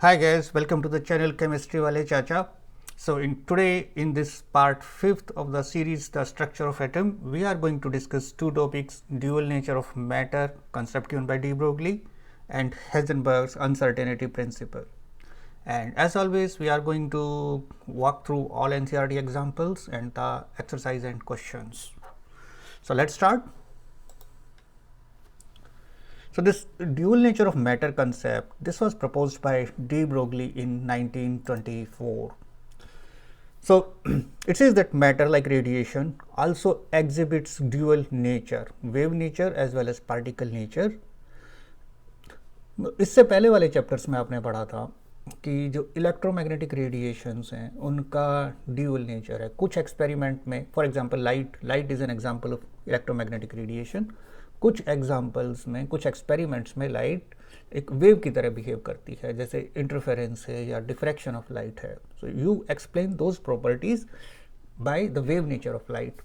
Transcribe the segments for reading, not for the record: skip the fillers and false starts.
Hi guys, welcome to the channel Chemistry Wale Chacha. So today in this part 5th of the series The Structure of Atom, we are going to discuss two topics: dual nature of matter, concept given by de Broglie, and Heisenberg's uncertainty principle. And as always, we are going to walk through all NCERT examples and the exercise and questions. So let's start. So this dual nature of matter concept, this was proposed by de Broglie in 1924. So it says that matter, like radiation, also exhibits dual nature, wave nature as well as particle nature. इससे पहले वाले chapters में आपने पढ़ा था कि जो electromagnetic radiations हैं उनका ड्यूअल नेचर है. कुछ एक्सपेरिमेंट में, for example light is an example of electromagnetic radiation. कुछ एग्जांपल्स में, कुछ एक्सपेरिमेंट्स में लाइट एक वेव की तरह बिहेव करती है, जैसे इंटरफेरेंस है या डिफ्रैक्शन ऑफ लाइट है. So you explain those properties by the wave nature of light.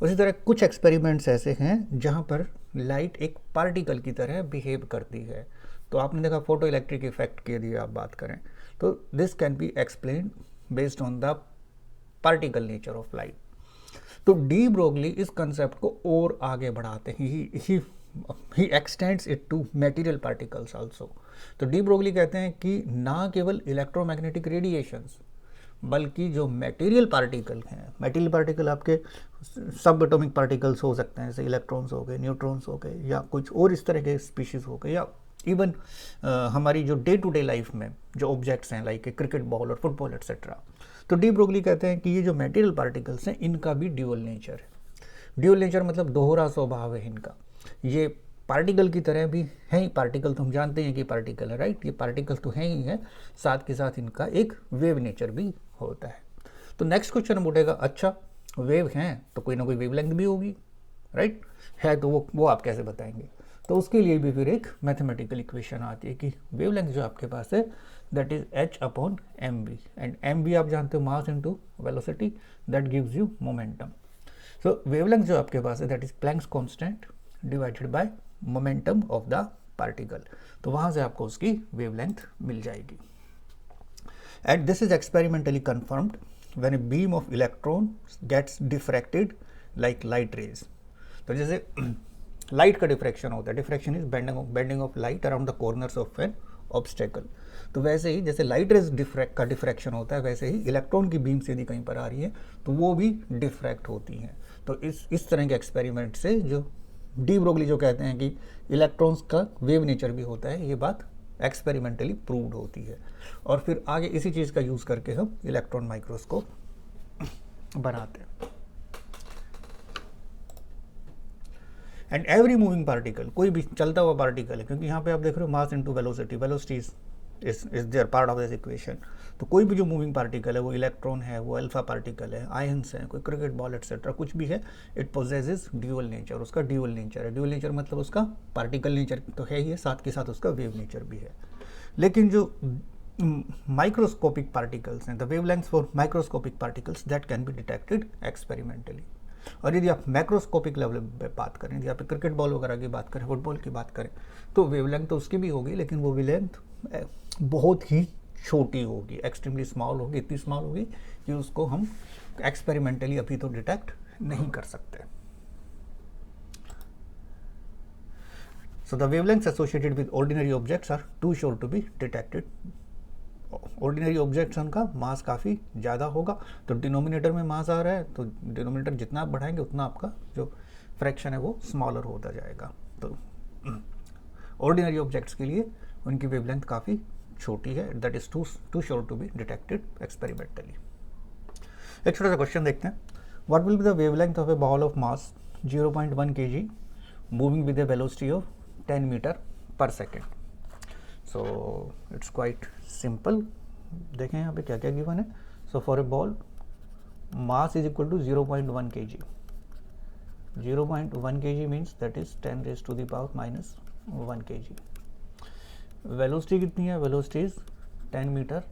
उसी तरह कुछ एक्सपेरिमेंट्स ऐसे हैं जहाँ पर लाइट एक पार्टिकल की तरह बिहेव करती है. तो आपने देखा फोटो इलेक्ट्रिक इफेक्ट के लिए आप बात करें तो this can be explain based on the particle nature of light. तो डी ब्रोगली इस कंसेप्ट को और आगे बढ़ाते हैं. He extends it to material particles also. तो डी ब्रोगली कहते हैं कि ना केवल इलेक्ट्रोमैग्नेटिक रेडिएशंस बल्कि जो मटेरियल पार्टिकल हैं, मटेरियल पार्टिकल आपके सब एटॉमिक पार्टिकल्स हो सकते हैं, जैसे इलेक्ट्रॉन्स हो गए, न्यूट्रॉन्स हो गए, या कुछ और इस तरह के स्पीशीज़ हो गए, या इवन हमारी जो डे टू डे लाइफ में जो ऑब्जेक्ट्स हैं लाइक क्रिकेट बॉल और फुटबॉल एक्सेट्रा. तो डी ब्रोगली कहते हैं कि ये जो मटेरियल पार्टिकल्स हैं इनका भी ड्यूअल नेचर है. ड्यूअल नेचर मतलब दोहरा स्वभाव है इनका. ये पार्टिकल की तरह भी है ही, पार्टिकल तो हम जानते हैं कि पार्टिकल है, राइट. ये पार्टिकल तो है ही है, साथ के साथ इनका एक वेव नेचर भी होता है. तो नेक्स्ट क्वेश्चन उठेगा, अच्छा वेव हैं तो कोई ना कोई वेवलेंथ भी होगी, राइट. है तो वो आप कैसे बताएंगे. तो उसके लिए भी फिर एक मैथमेटिकल इक्वेशन आती है कि वेवलेंथ जो आपके पास है that is h/mv, and mv आप जानते हो mass into velocity, that gives you momentum. So wavelength जो आपके पास है that is Planck's constant divided by momentum of the particle. तो वहाँ से आपको उसकी वेवलेंथ मिल जाएगी. And this is experimentally confirmed when a beam of electron gets diffracted like light rays. तो जैसे लाइट का डिफ्रैक्शन होता है, diffraction is bending of light around the corners of an obstacle. तो वैसे ही जैसे लाइट रेज का डिफ्रैक्शन होता है, वैसे ही इलेक्ट्रॉन की बीम्स यदि कहीं पर आ रही है तो वो भी डिफ्रैक्ट होती हैं. तो इस तरह के एक्सपेरिमेंट से जो डी ब्रोगली जो कहते हैं कि इलेक्ट्रॉन्स का वेव नेचर भी होता है, ये बात एक्सपेरिमेंटली प्रूव्ड होती है. और फिर आगे इसी चीज़ का यूज़ करके हम इलेक्ट्रॉन माइक्रोस्कोप बनाते हैं. एंड एवरी मूविंग पार्टिकल, कोई भी चलता हुआ पार्टिकल है, क्योंकि यहाँ पे आप देख रहे हो mass into velocity, velocity is there part of this equation. तो कोई भी जो मूविंग पार्टिकल है, वो इलेक्ट्रॉन है, वो अल्फा पार्टिकल है, आयंस है, कोई क्रिकेट बॉल एक्सेट्रा कुछ भी है, इट पोजेसेस ड्यूअल नेचर. उसका ड्यूअल नेचर है. ड्यूअल नेचर मतलब उसका पार्टिकल नेचर तो है ही है, साथ के साथ उसका वेव नेचर भी है. लेकिन जो माइक्रोस्कोपिक पार्टिकल्स हैं, the wavelengths for microscopic particles that can be detected experimentally. और यदि आप मैक्रोस्कोपिक लेवल पे बात करें, यदि आप क्रिकेट बॉल वगैरह की बात करें, फुटबॉल की बात करें, तो वेवलेंथ तो उसकी भी होगी, लेकिन वो वेवलेंथ बहुत ही छोटी होगी, एक्सट्रीमली स्मॉल होगी, इतनी स्मॉल होगी कि उसको हम एक्सपेरिमेंटली अभी तो डिटेक्ट नहीं कर सकते. So the wavelengths associated with ordinary objects are too short to be detected. Ordinary objects उनका मास काफ़ी ज़्यादा होगा, तो डिनोमिनेटर में मास आ रहा है, तो डिनोमिनेटर जितना आप बढ़ाएंगे उतना आपका जो फ्रैक्शन है वो स्मॉलर होता जाएगा. तो ऑर्डिनरी ऑब्जेक्ट्स के लिए उनकी वेवलेंथ काफ़ी छोटी है, that is too short to be detected experimentally. एक छोटा सा क्वेश्चन देखते हैं. What will be the wavelength of a ball of mass 0.1 kg moving with a velocity of 10 metre per second. So it's quite simple. देखें यहाँ पे क्या क्या गिवन है. So for a ball mass is equal to 0.1 kg. 0.1 kg means that is 10 raised to the power minus 1 kg. Velocity कितनी है? Velocity is 10 metre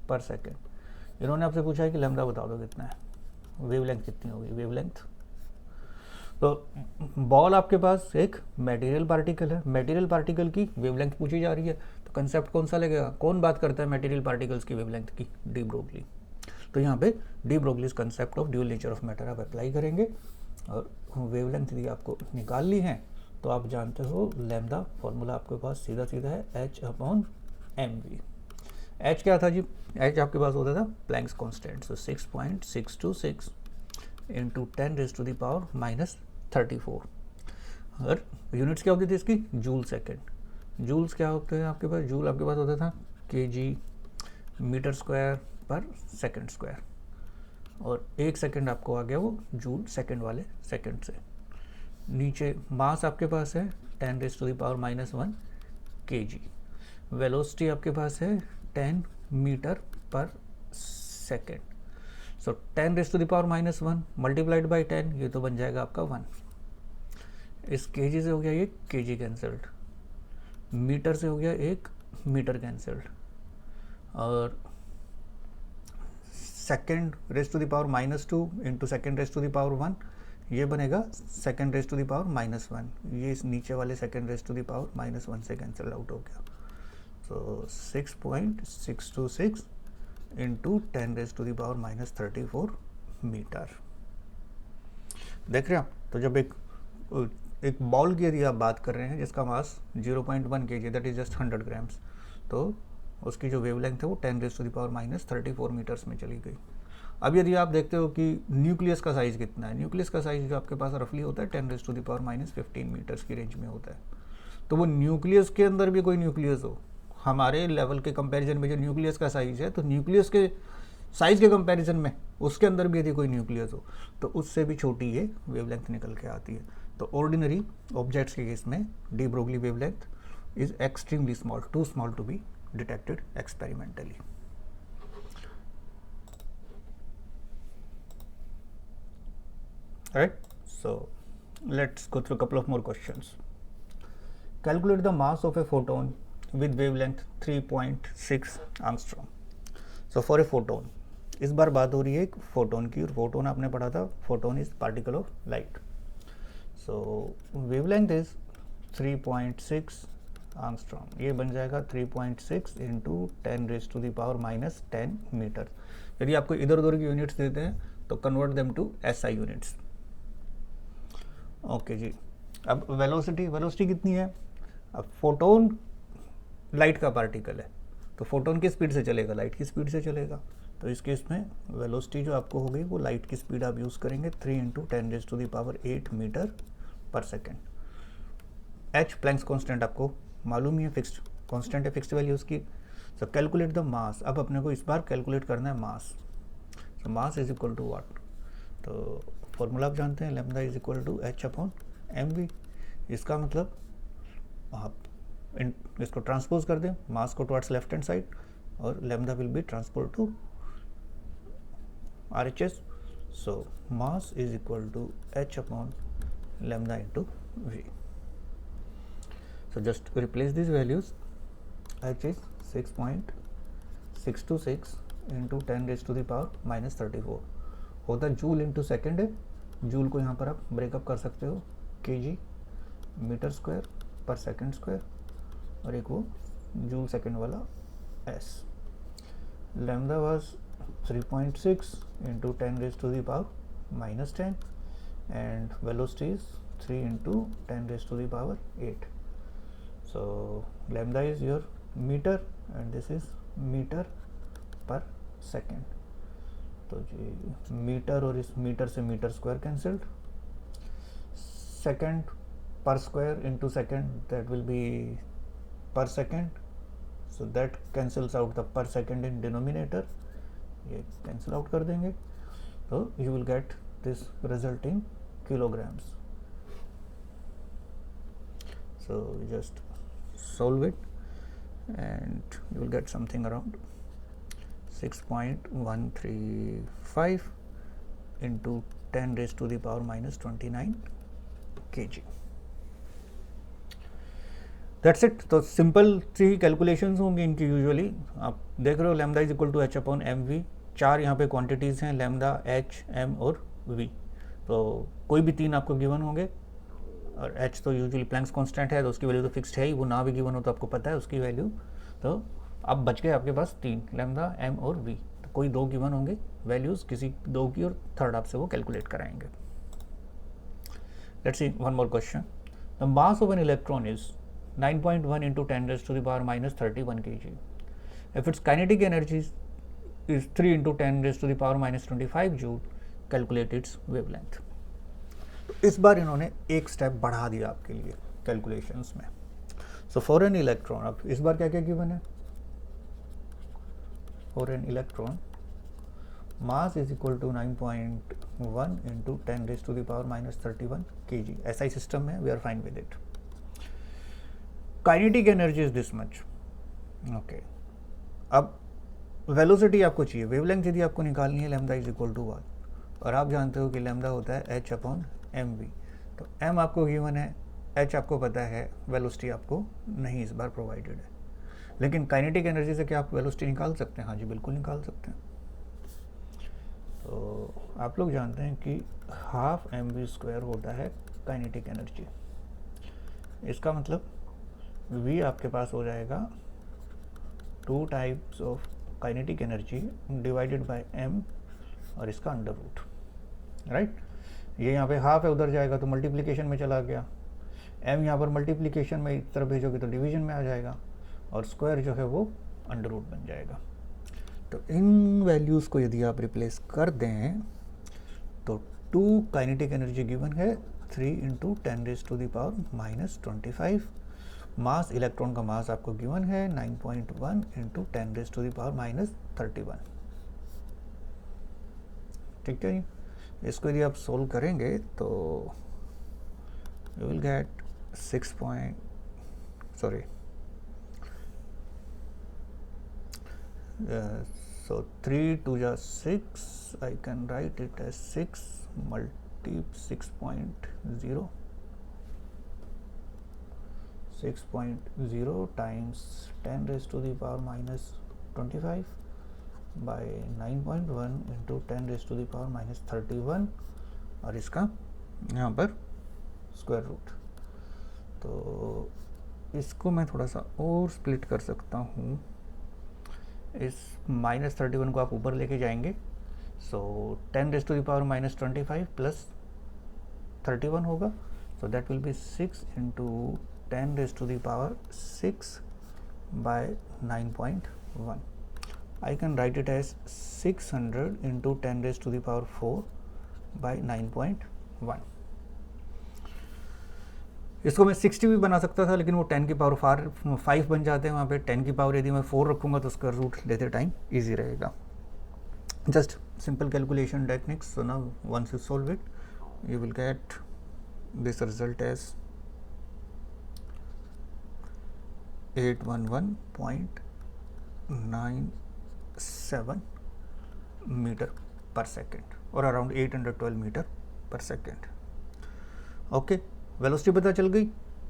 per second. इन्होंने आपसे पूछा है कि लैम्डा बता दो कितना है, वेवलेंथ कितनी होगी. वेवलेंथ तो बॉल आपके पास एक मटेरियल पार्टिकल है, मटेरियल पार्टिकल की वेवलेंथ पूछी जा रही है, तो तो कंसेप्ट कौन सा लगेगा, कौन बात करता है मटेरियल पार्टिकल्स की वेवलेंथ की, डी ब्रोगली। तो यहाँ पे D Broglie's concept of dual nature of matter आप अप्लाई करेंगे और वेवलेंथ यदि आपको निकाल ली है तो आप जानते हो लैम्डा फॉर्मूला आपके पास सीधा सीधा है H/mv। H क्या था जी, H आपके पास होता था प्लैंक्स कांस्टेंट, सो 6.626 इंटू 10⁻⁻34। और यूनिट्स क्या होती थी इसकी, जूल सेकेंड। जूल्स क्या होते हैं आपके पास, जूल आपके पास होता था kg metre square per second square, और 1 सेकंड आपको आ गया वो जूल सेकंड वाले सेकंड से। नीचे मास आपके पास है 10⁻⁻1 kg, वेलोसिटी आपके पास है 10 metre per second. So 10⁻⁻1 multiplied by 10, ये तो बन जाएगा आपका 1। इस kg से हो गया ये kg कैंसल्ड, मीटर से हो गया एक मीटर कैंसल्ड, और (2) इंटू (1) ये बनेगा (2) ये इस नीचे वाले (2) से कैंसिल आउट हो गया। सो 6.626 इंटू 10⁻⁻34 मीटर। देख रहे हैं आप, तो जब एक बॉल की यदि आप बात कर रहे हैं जिसका मास 0.1 kg, that is just 100 grams, तो उसकी जो वेवलेंथ है वो 10⁻⁻34 मीटर्स में चली गई। अब यदि आप देखते हो कि न्यूक्लियस का साइज़ कितना है, न्यूक्लियस का साइज़ जो आपके पास रफली होता है 10⁻⁻15 मीटर्स की रेंज में होता है। तो वो न्यूक्लियस के अंदर भी कोई न्यूक्लियस हो, हमारे लेवल के कंपैरिजन में जो न्यूक्लियस का साइज़ है, तो न्यूक्लियस के साइज़ के कंपैरिजन में उसके अंदर भी यदि कोई न्यूक्लियस हो तो उससे भी छोटी ये वेवलेंथ निकल के आती है। तो ऑर्डिनरी ऑब्जेक्ट्स के केस में de Broglie wavelength is extremely small, too small to be detected experimentally. Right, so let's go through a couple of more questions. Calculate the mass of a photon with wavelength 3.6 angstrom. So for a photon, इस बार बात हो रही है एक photon की, और photon आपने पढ़ा था, photon is particle of light. So wavelength is 3.6 आंगस्ट्रॉम, ये बन जाएगा 3.6 इंटू 10⁻⁻10 मीटर। यदि आपको इधर उधर की यूनिट्स देते हैं तो convert them to SI units. Okay जी, अब वेलोसिटी कितनी है, अब फोटोन लाइट का पार्टिकल है तो फोटोन की स्पीड से चलेगा, लाइट की स्पीड से चलेगा। तो इस केस में वेलोसिटी जो आपको हो गई वो लाइट की स्पीड आप यूज़ करेंगे 3 into 10⁸ metre per second. H Planck's constant आपको मालूम ही है, फिक्स्ड कांस्टेंट है, फिक्स्ड वैल्यू उसकी। सो कैलकुलेट द मास, अब अपने को इस बार कैलकुलेट करना है mass. So mass is equal to what, तो फॉर्मूला आप जानते हैं, lambda is equal to H/mv। इसका मतलब आप इसको ट्रांसपोज कर दें, मास को टुवर्ड्स लेफ्ट हैंड साइड, और lambda will be transpose to RHS। So mass is equal to H/λ into v। So just replace these values. H is 6.626 into 10⁻⁻34 होता joule into second है। Joule को यहाँ पर आप breakup कर सकते हो kg metre square per second square, और एक वो जूल सेकेंड वाला S। Lambda was 3.6 into 10⁻⁻10 and velocity is 3 into 10⁸. So lambda is your meter and this is meter per second. तो जी मीटर और इस मीटर से metre square cancelled, second per square into second that will be per second, so that cancels out the per second in denominator, ये cancel out कर देंगे, तो you will get this result in kilograms. So just solve it and you will get something around 6.135 into 10⁻⁻29 kg. That's it. तो simple सी calculations होंगी इनकी usually. आप देख रहे हो lambda is equal to H/mv, चार यहाँ पे क्वांटिटीज़ हैं, लैम्डा, H, M और V। तो कोई भी तीन आपको गिवन होंगे, और H तो यूजुअली प्लैंक्स कांस्टेंट है तो उसकी वैल्यू तो फिक्स्ड है ही, वो ना भी गिवन हो तो आपको पता है उसकी वैल्यू। तो अब बच गए आपके पास 3, लैम्डा, एम और वी। तो कोई 2 गिवन होंगे वैल्यूज़ किसी 2 की, और थर्ड आपसे वो कैलकुलेट कराएंगे। Let's see one more question. The mass of an electron is 9.1 into 10 raised to the power minus 31 kg. If its kinetic energy is 3 into 10 raised to the power minus 25 joule, calculate its wavelength. तो इस बार इन्होंने एक step बढ़ा दिया आपके लिए calculations में। सो फॉर एन इलेक्ट्रॉन, अब इस बार क्या क्या गिवन है? For an electron mass is equal to 9.1 into 10 raised to the power minus 31 kg. SI system में we are fine with it. Kinetic energy is this much. Okay, अब velocity आपको चाहिए, wavelength यदि आपको निकालनी है लैम्डा इज इक्वल टू 1, और आप जानते हो कि लैम्डा होता है h अपॉन एम वी। तो m आपको गिवन है, h आपको पता है, वेलोसिटी आपको नहीं इस बार प्रोवाइडेड है। लेकिन काइनेटिक एनर्जी से क्या आप वेलोसिटी निकाल सकते हैं? हाँ जी, बिल्कुल निकाल सकते हैं। तो आप लोग जानते हैं कि हाफ एम वी स्क्वायर होता है काइनेटिक एनर्जी। इसका मतलब v आपके पास हो जाएगा 2 types of kinetic energy divided bye m, और इसका अंडर रूट, राइट। ये यहाँ पे हाफ है, उधर जाएगा तो मल्टीप्लिकेशन में चला गया। m यहाँ पर मल्टीप्लिकेशन में इस तरफ भेजोगे तो डिवीजन में आ जाएगा, और स्क्वायर जो है वो अंडर रूट बन जाएगा। तो इन वैल्यूज़ को यदि आप रिप्लेस कर दें तो 2 काइनेटिक एनर्जी गिवन है, 3 into 10 raised to the power minus 25। Mass, electron का मास आपको गिवन है 9.1 into 10 raised to the power minus 31। ठीक है, इसको यदि आप सोल्व करेंगे तो यू विल गेट 3 2 जा 6, I can write it as 6 multi 6.0 times 10 raised to the power minus 25 by 9.1 into 10 raised to the power minus 31, और इसका यहाँ पर स्क्वायर रूट। तो इसको मैं थोड़ा सा और स्प्लिट कर सकता हूँ। इस माइनस 31 को आप ऊपर लेके जाएंगे, सो 10 raised to the power minus 25 plus 31 होगा, so that will be 6 into 10 raised to the power 6 by 9.1. I can write it as 600 into 10 raised to the power 4 by 9.1. इसको मैं 60 भी बना सकता था, लेकिन वो 10 की पावर 5 बन जाते हैं। वहाँ पे 10 की पावर यदि मैं 4 रखूँगा तो उसका रूट लेते टाइम ईजी रहेगा। Just simple calculation techniques. So now once you solve it you will get this result as 811.97 meter per second, और around 812 metre per second. Okay, velocity पता चल गई।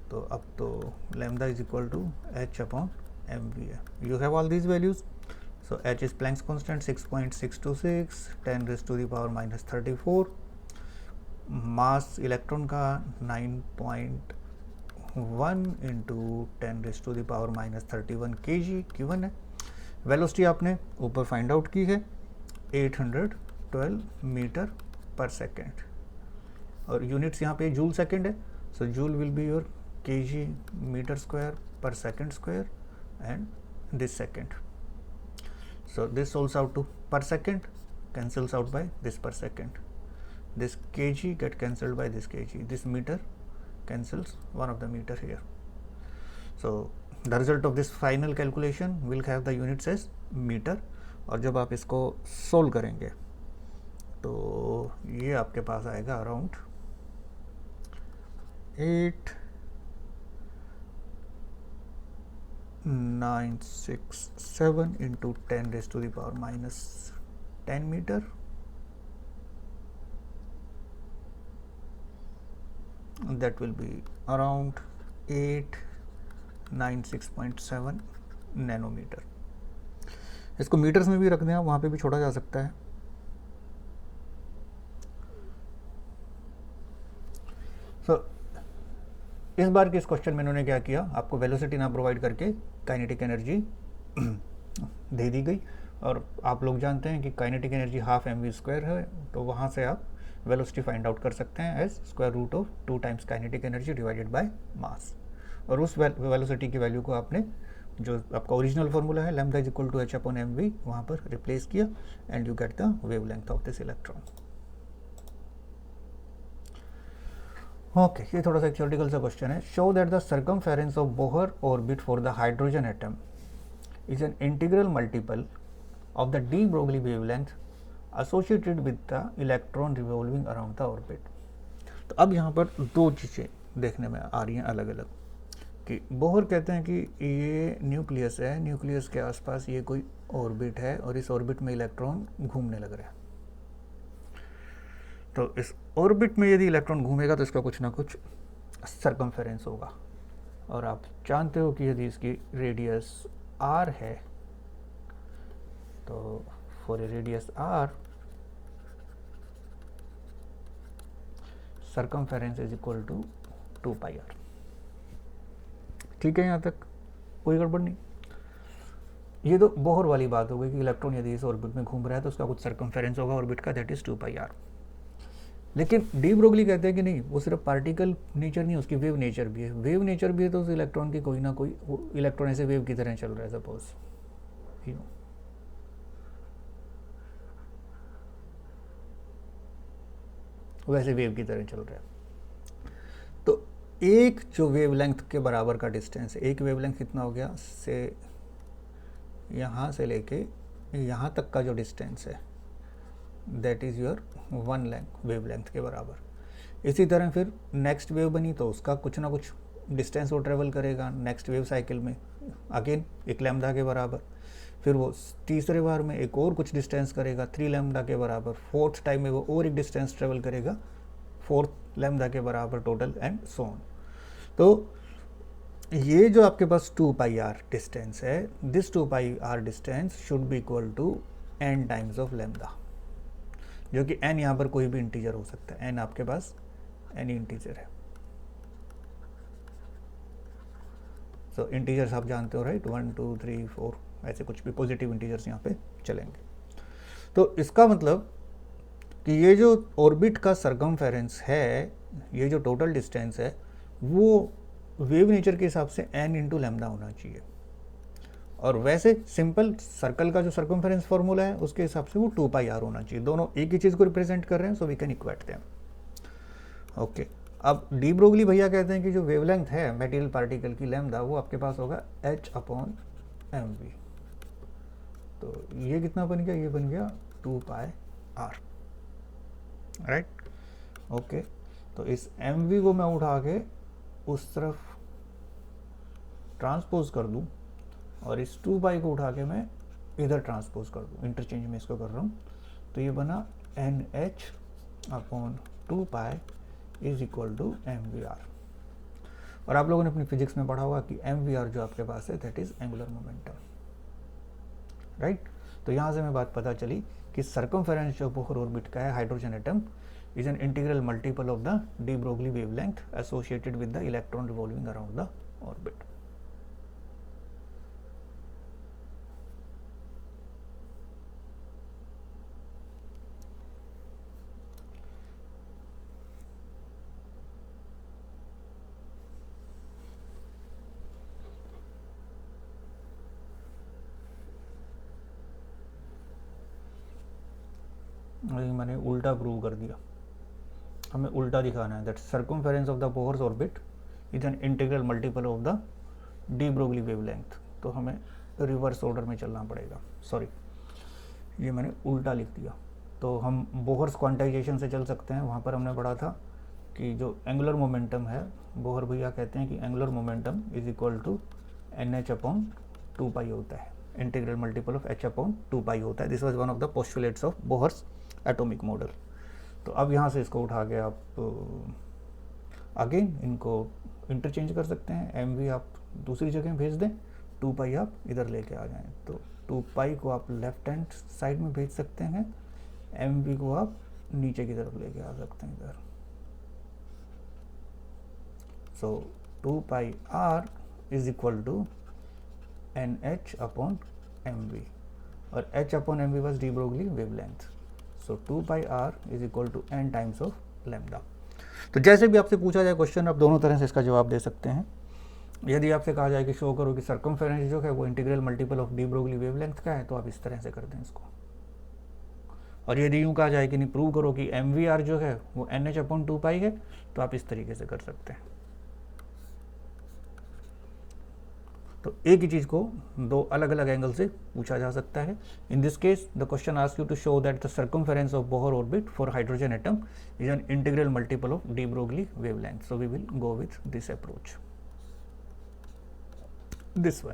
तो अब तो lambda is equal to h upon m v है। You have all these values. So h is Planck's constant 6.626, 10 raised to the power minus 34। Mass electron का 9.1 into 10 raised to the power minus 31 kg given है। Velocity आपने ऊपर find out की है 812 metre per second, और units यहाँ पे joule second है। So joule will be your kg metre square per second square and this second. So this solves out to per second, cancels out by this per second. This kg get cancelled by this kg. This meter cancels one of the meter here. So the result of this final calculation will have the units as meter. और जब आप इसको solve करेंगे तो ये आपके पास आएगा around 8967 into 10 raised to the power minus 10 meter. That will be around 896.7 nanometre. इसको मीटर्स में भी रख दें आप, वहाँ पे भी छोड़ा जा सकता है। सो इस बार के इस क्वेश्चन में इन्होंने क्या किया, आपको वेलोसिटी ना प्रोवाइड करके काइनेटिक एनर्जी दे दी गई, और आप लोग जानते हैं कि काइनेटिक एनर्जी हाफ mv² है, तो वहाँ से आप वेलोसिटी फाइंड आउट कर सकते हैं as square root of 2 times kinetic energy divided by mass. और उस वेलोसिटी की वैल्यू को आपने, जो आपका ओरिजिनल फार्मूला है lambda is equal to h upon mv, वहाँ पर रिप्लेस किया and you get the wavelength of this electron. Okay, ये थोड़ा सा थ्योरेटिकल सा क्वेश्चन है। Show that the circumference of Bohr orbit for the hydrogen atom is an integral multiple of the de Broglie wavelength associated with the electron revolving around the orbit। तो अब यहाँ पर दो चीज़ें देखने में आ रही हैं अलग अलग, कि बोहर कहते हैं कि ये न्यूक्लियस है, न्यूक्लियस के आसपास ये कोई ऑर्बिट है और इस ऑर्बिट में इलेक्ट्रॉन घूमने लग रहे हैं। तो इस ऑर्बिट में यदि इलेक्ट्रॉन घूमेगा तो इसका कुछ ना कुछ सर्कमफेरेंस होगा, और आप जानते हो कि यदि इसकी रेडियस r है तो for a radius r circumference is equal to 2 pi r। ठीक है, यहाँ तक कोई गड़बड़ नहीं। ये तो बोहर वाली बात हो गई कि इलेक्ट्रॉन यदि इस ऑर्बिट में घूम रहा है तो उसका कुछ सर्कमफेरेंस होगा ऑर्बिट का, दैट इज 2 पाई r। लेकिन डी ब्रोगली कहते हैं कि नहीं, वो सिर्फ पार्टिकल नेचर नहीं, उसकी वेव नेचर भी है। वेव नेचर भी है तो उस इलेक्ट्रॉन की कोई ना कोई, इलेक्ट्रॉन ऐसे वेव की तरह चल रहा है, सपोज वैसे वेव की तरह चल रहा है। तो एक जो वेवलेंथ के बराबर का डिस्टेंस है, एक वेवलेंथ कितना हो गया, से यहाँ से लेके यहाँ तक का जो डिस्टेंस है दैट इज़ योर 1 वेवलेंथ के बराबर। इसी तरह फिर नेक्स्ट वेव बनी तो उसका कुछ ना कुछ डिस्टेंस वो ट्रेवल करेगा नेक्स्ट वेव साइकिल में, अगेन 1 लैम्डा के बराबर। फिर वो तीसरे बार में एक और कुछ डिस्टेंस करेगा 3 लैम्डा के बराबर। फोर्थ टाइम में वो और एक डिस्टेंस ट्रेवल करेगा 4 लैम्डा के बराबर टोटल, एंड सो ऑन। तो ये जो आपके पास 2 पाई r डिस्टेंस है, this 2 pi r distance should be equal to n times of lambda, जो कि n यहाँ पर कोई भी इंटीजर हो सकता है। n आपके पास एनी इंटीजर है। सो इंटीजर्स आप जानते हो राइट, 1 2 3 4 ऐसे कुछ भी पॉजिटिव इंटीजर्स यहाँ पे चलेंगे। तो इसका मतलब कि ये जो ऑर्बिट का सर्कमफेरेंस है, ये जो टोटल डिस्टेंस है, वो वेव नेचर के हिसाब से n इंटू लैम्डा होना चाहिए। और वैसे सिंपल सर्कल का जो सर्कमफेरेंस फॉर्मूला है उसके हिसाब से वो 2 पाई r होना चाहिए। दोनों एक ही चीज़ को रिप्रेजेंट कर रहे हैं, so we can equate them. Okay, अब डी ब्रोगली भैया कहते हैं कि जो वेवलेंथ है मेटेरियल पार्टिकल की लैम्डा, वो आपके पास होगा h अपॉन mv। तो ये कितना बन गया, ये बन गया 2 पाई r, राइट। ओके, तो इस mv को मैं उठा के उस तरफ ट्रांसपोज कर दूं और इस 2 पाई को उठा के मैं इधर ट्रांसपोज कर दूं, इंटरचेंज में इसको कर रहा हूँ, तो ये बना NH upon 2 pi is equal to mvr। और आप लोगों ने अपनी फिजिक्स में पढ़ा होगा कि mvr जो आपके पास है that is angular momentum, right. तो यहाँ से मैं बात पता चली कि सर्कमफेरेंस जो बोहर ऑर्बिट का है hydrogen atom is an integral multiple of the de Broglie wavelength associated with the electron revolving around the orbit। मैंने उल्टा प्रूव कर दिया, हमें उल्टा दिखाना है that circumference of the Bohr's orbit is an integral multiple of the de Broglie wavelength. तो हमें रिवर्स ऑर्डर में चलना पड़ेगा, सॉरी ये मैंने उल्टा लिख दिया। तो हम बोहर्स क्वांटाइजेशन से चल सकते हैं, वहाँ पर हमने पढ़ा था कि जो एंगुलर मोमेंटम है, बोहर भैया कहते हैं कि angular momentum is equal to NH upon 2 pi होता है, integral multiple of H upon 2 pi होता है। This was one of the postulates of Bohr's atomic model. तो अब यहाँ से इसको उठा के आप अगेन इनको इंटरचेंज कर सकते हैं। mv आप दूसरी जगह भेज दें, 2 पाई आप इधर लेके आ जाएं, तो 2 पाई को आप लेफ्ट हैंड साइड में भेज सकते हैं, mv को आप नीचे की तरफ लेके आ सकते हैं इधर। So 2 pi r is equal to NH upon mv और h upon mv was de Broglie wavelength. So 2 pi r is equal to n times of lambda. तो जैसे भी आपसे पूछा जाए क्वेश्चन, आप दोनों तरह से इसका जवाब दे सकते हैं. यदि आपसे कहा जाए कि शो करो कि सर्कमफेरेंस जो है वो integral multiple of de Broglie wavelength का है, तो आप इस तरह से कर दें इसको. और यदि यूँ कहा जाए कि नहीं प्रूव करो कि एम वी आर जो है वो एन एच अपॉन 2 पाई है, तो आप इस तरीके से कर सकते हैं. तो एक ही चीज़ को दो अलग अलग एंगल से पूछा जा सकता है. In this case the question ask you to show that the circumference of Bohr orbit for hydrogen atom is an integral multiple of de Broglie wavelength. So we will go with this approach, this one.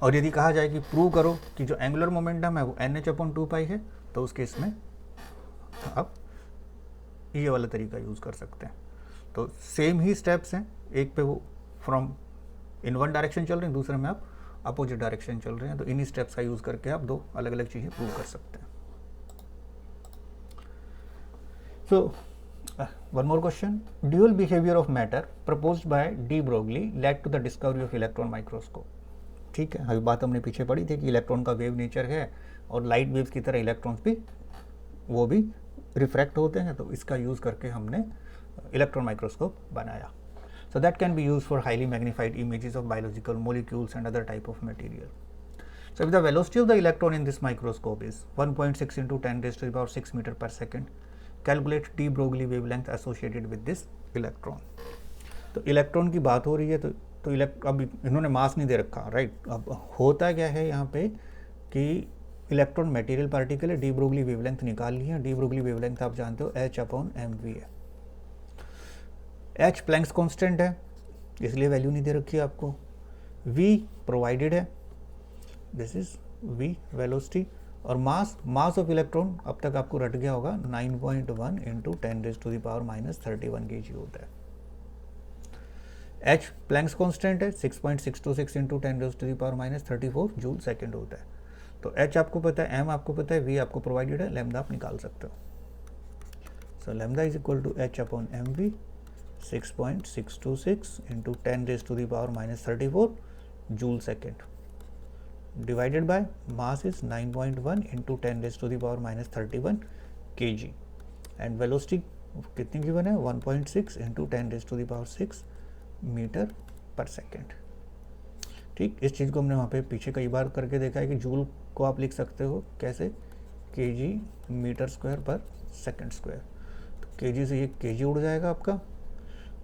और यदि कहा जाए कि prove करो कि जो angular momentum है वो एन एच अपॉन 2 पाई है, तो उस केस में आप ये वाला तरीका यूज़ कर सकते हैं. तो सेम ही स्टेप्स हैं, एक पे वो फ्रॉम इन वन डायरेक्शन चल रहे हैं, दूसरे में आप अपोजिट डायरेक्शन चल रहे हैं. तो इन्हीं स्टेप्स का यूज़ करके आप दो अलग अलग चीज़ें प्रूव कर सकते हैं. सो one more question. Dual behavior of matter proposed by de Broglie led to the discovery of electron microscope. ठीक है, अभी बात हमने पीछे पढ़ी थी कि इलेक्ट्रॉन का वेव नेचर है और लाइट वेव्स की तरह इलेक्ट्रॉन्स भी वो भी रिफ्रैक्ट होते हैं. तो इसका यूज़ करके हमने इलेक्ट्रॉन माइक्रोस्कोप बनाया. So that can be use for highly magnified images of biological molecules and other type of material. So if the velocity of the electron in this microscope is 1.6 into 10 raised to the power 6 meter per second, calculate de Broglie wavelength associated with this electron. तो electron की बात हो रही है, तो अब इन्होंने मास नहीं दे रखा, राइट. अब होता क्या है यहाँ पे कि इलेक्ट्रॉन मटेरियल पार्टिकल है, डी ब्रोगली वेवलेंथ निकाल ली है. डी ब्रोगली वेवलेंथ आप जानते हो h अपॉन एम वी है. h प्लैंक्स कांस्टेंट है, इसलिए वैल्यू नहीं दे रखी है आपको. v प्रोवाइडेड है, दिस इज v वेलोसिटी. और मास ऑफ इलेक्ट्रॉन अब तक आपको रट गया होगा 9.1 into 10 raise to the power minus 31 kg होता है. h प्लैंक्स कांस्टेंट है, 6.626 into 10 raise to the power minus 34 joule second होता है. तो h आपको पता है, m आपको पता है, v आपको प्रोवाइडेड है, लैम्डा आप निकाल सकते हो. So lambda is equal to h upon m v 6.626 into 10 raise to the power minus 34 joule second divided by mass is 9.1 into 10 raised to the power minus 31 kg and velocity कितनी given है 1.6 into 10 raised to the power 6 metre per second. ठीक, इस चीज़ को हमने वहाँ पे पीछे कई बार करके देखा है कि जूल को आप लिख सकते हो कैसे, kg metre square per second square. तो kg से ये kg उड़ जाएगा आपका,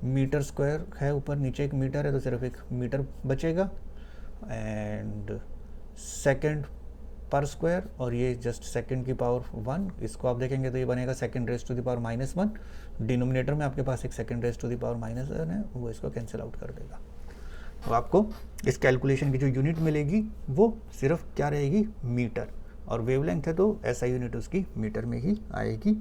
मीटर स्क्वायर है ऊपर, नीचे एक मीटर है तो सिर्फ एक मीटर बचेगा, एंड सेकेंड पर स्क्वायर और ये जस्ट सेकेंड की पावर 1. इसको आप देखेंगे तो ये बनेगा second raise to the power minus 1. Denominator में आपके पास एक second raise to the power minus 1 है, वो इसको कैंसिल आउट कर देगा. तो आपको इस कैलकुलेशन की जो यूनिट मिलेगी वो सिर्फ क्या रहेगी, मीटर. और वेवलेंथ है तो ऐसा यूनिट उसकी मीटर में ही आएगी.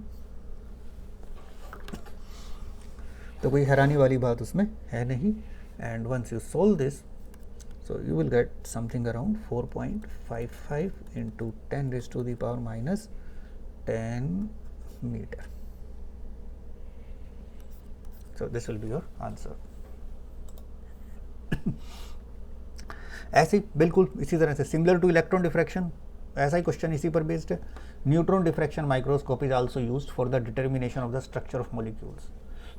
तो कोई हैरानी वाली बात उसमें है नहीं. And once you solve this, so you will get something around 4.55 into 10 raised to the power minus 10 meter. So this will be your answer. ऐसी बिल्कुल इसी तरह से सिमिलर टू इलेक्ट्रॉन डिफ्रैक्शन, ऐसा ही क्वेश्चन इसी पर बेस्ड है. Neutron diffraction microscope is also used for the determination of the structure of molecules.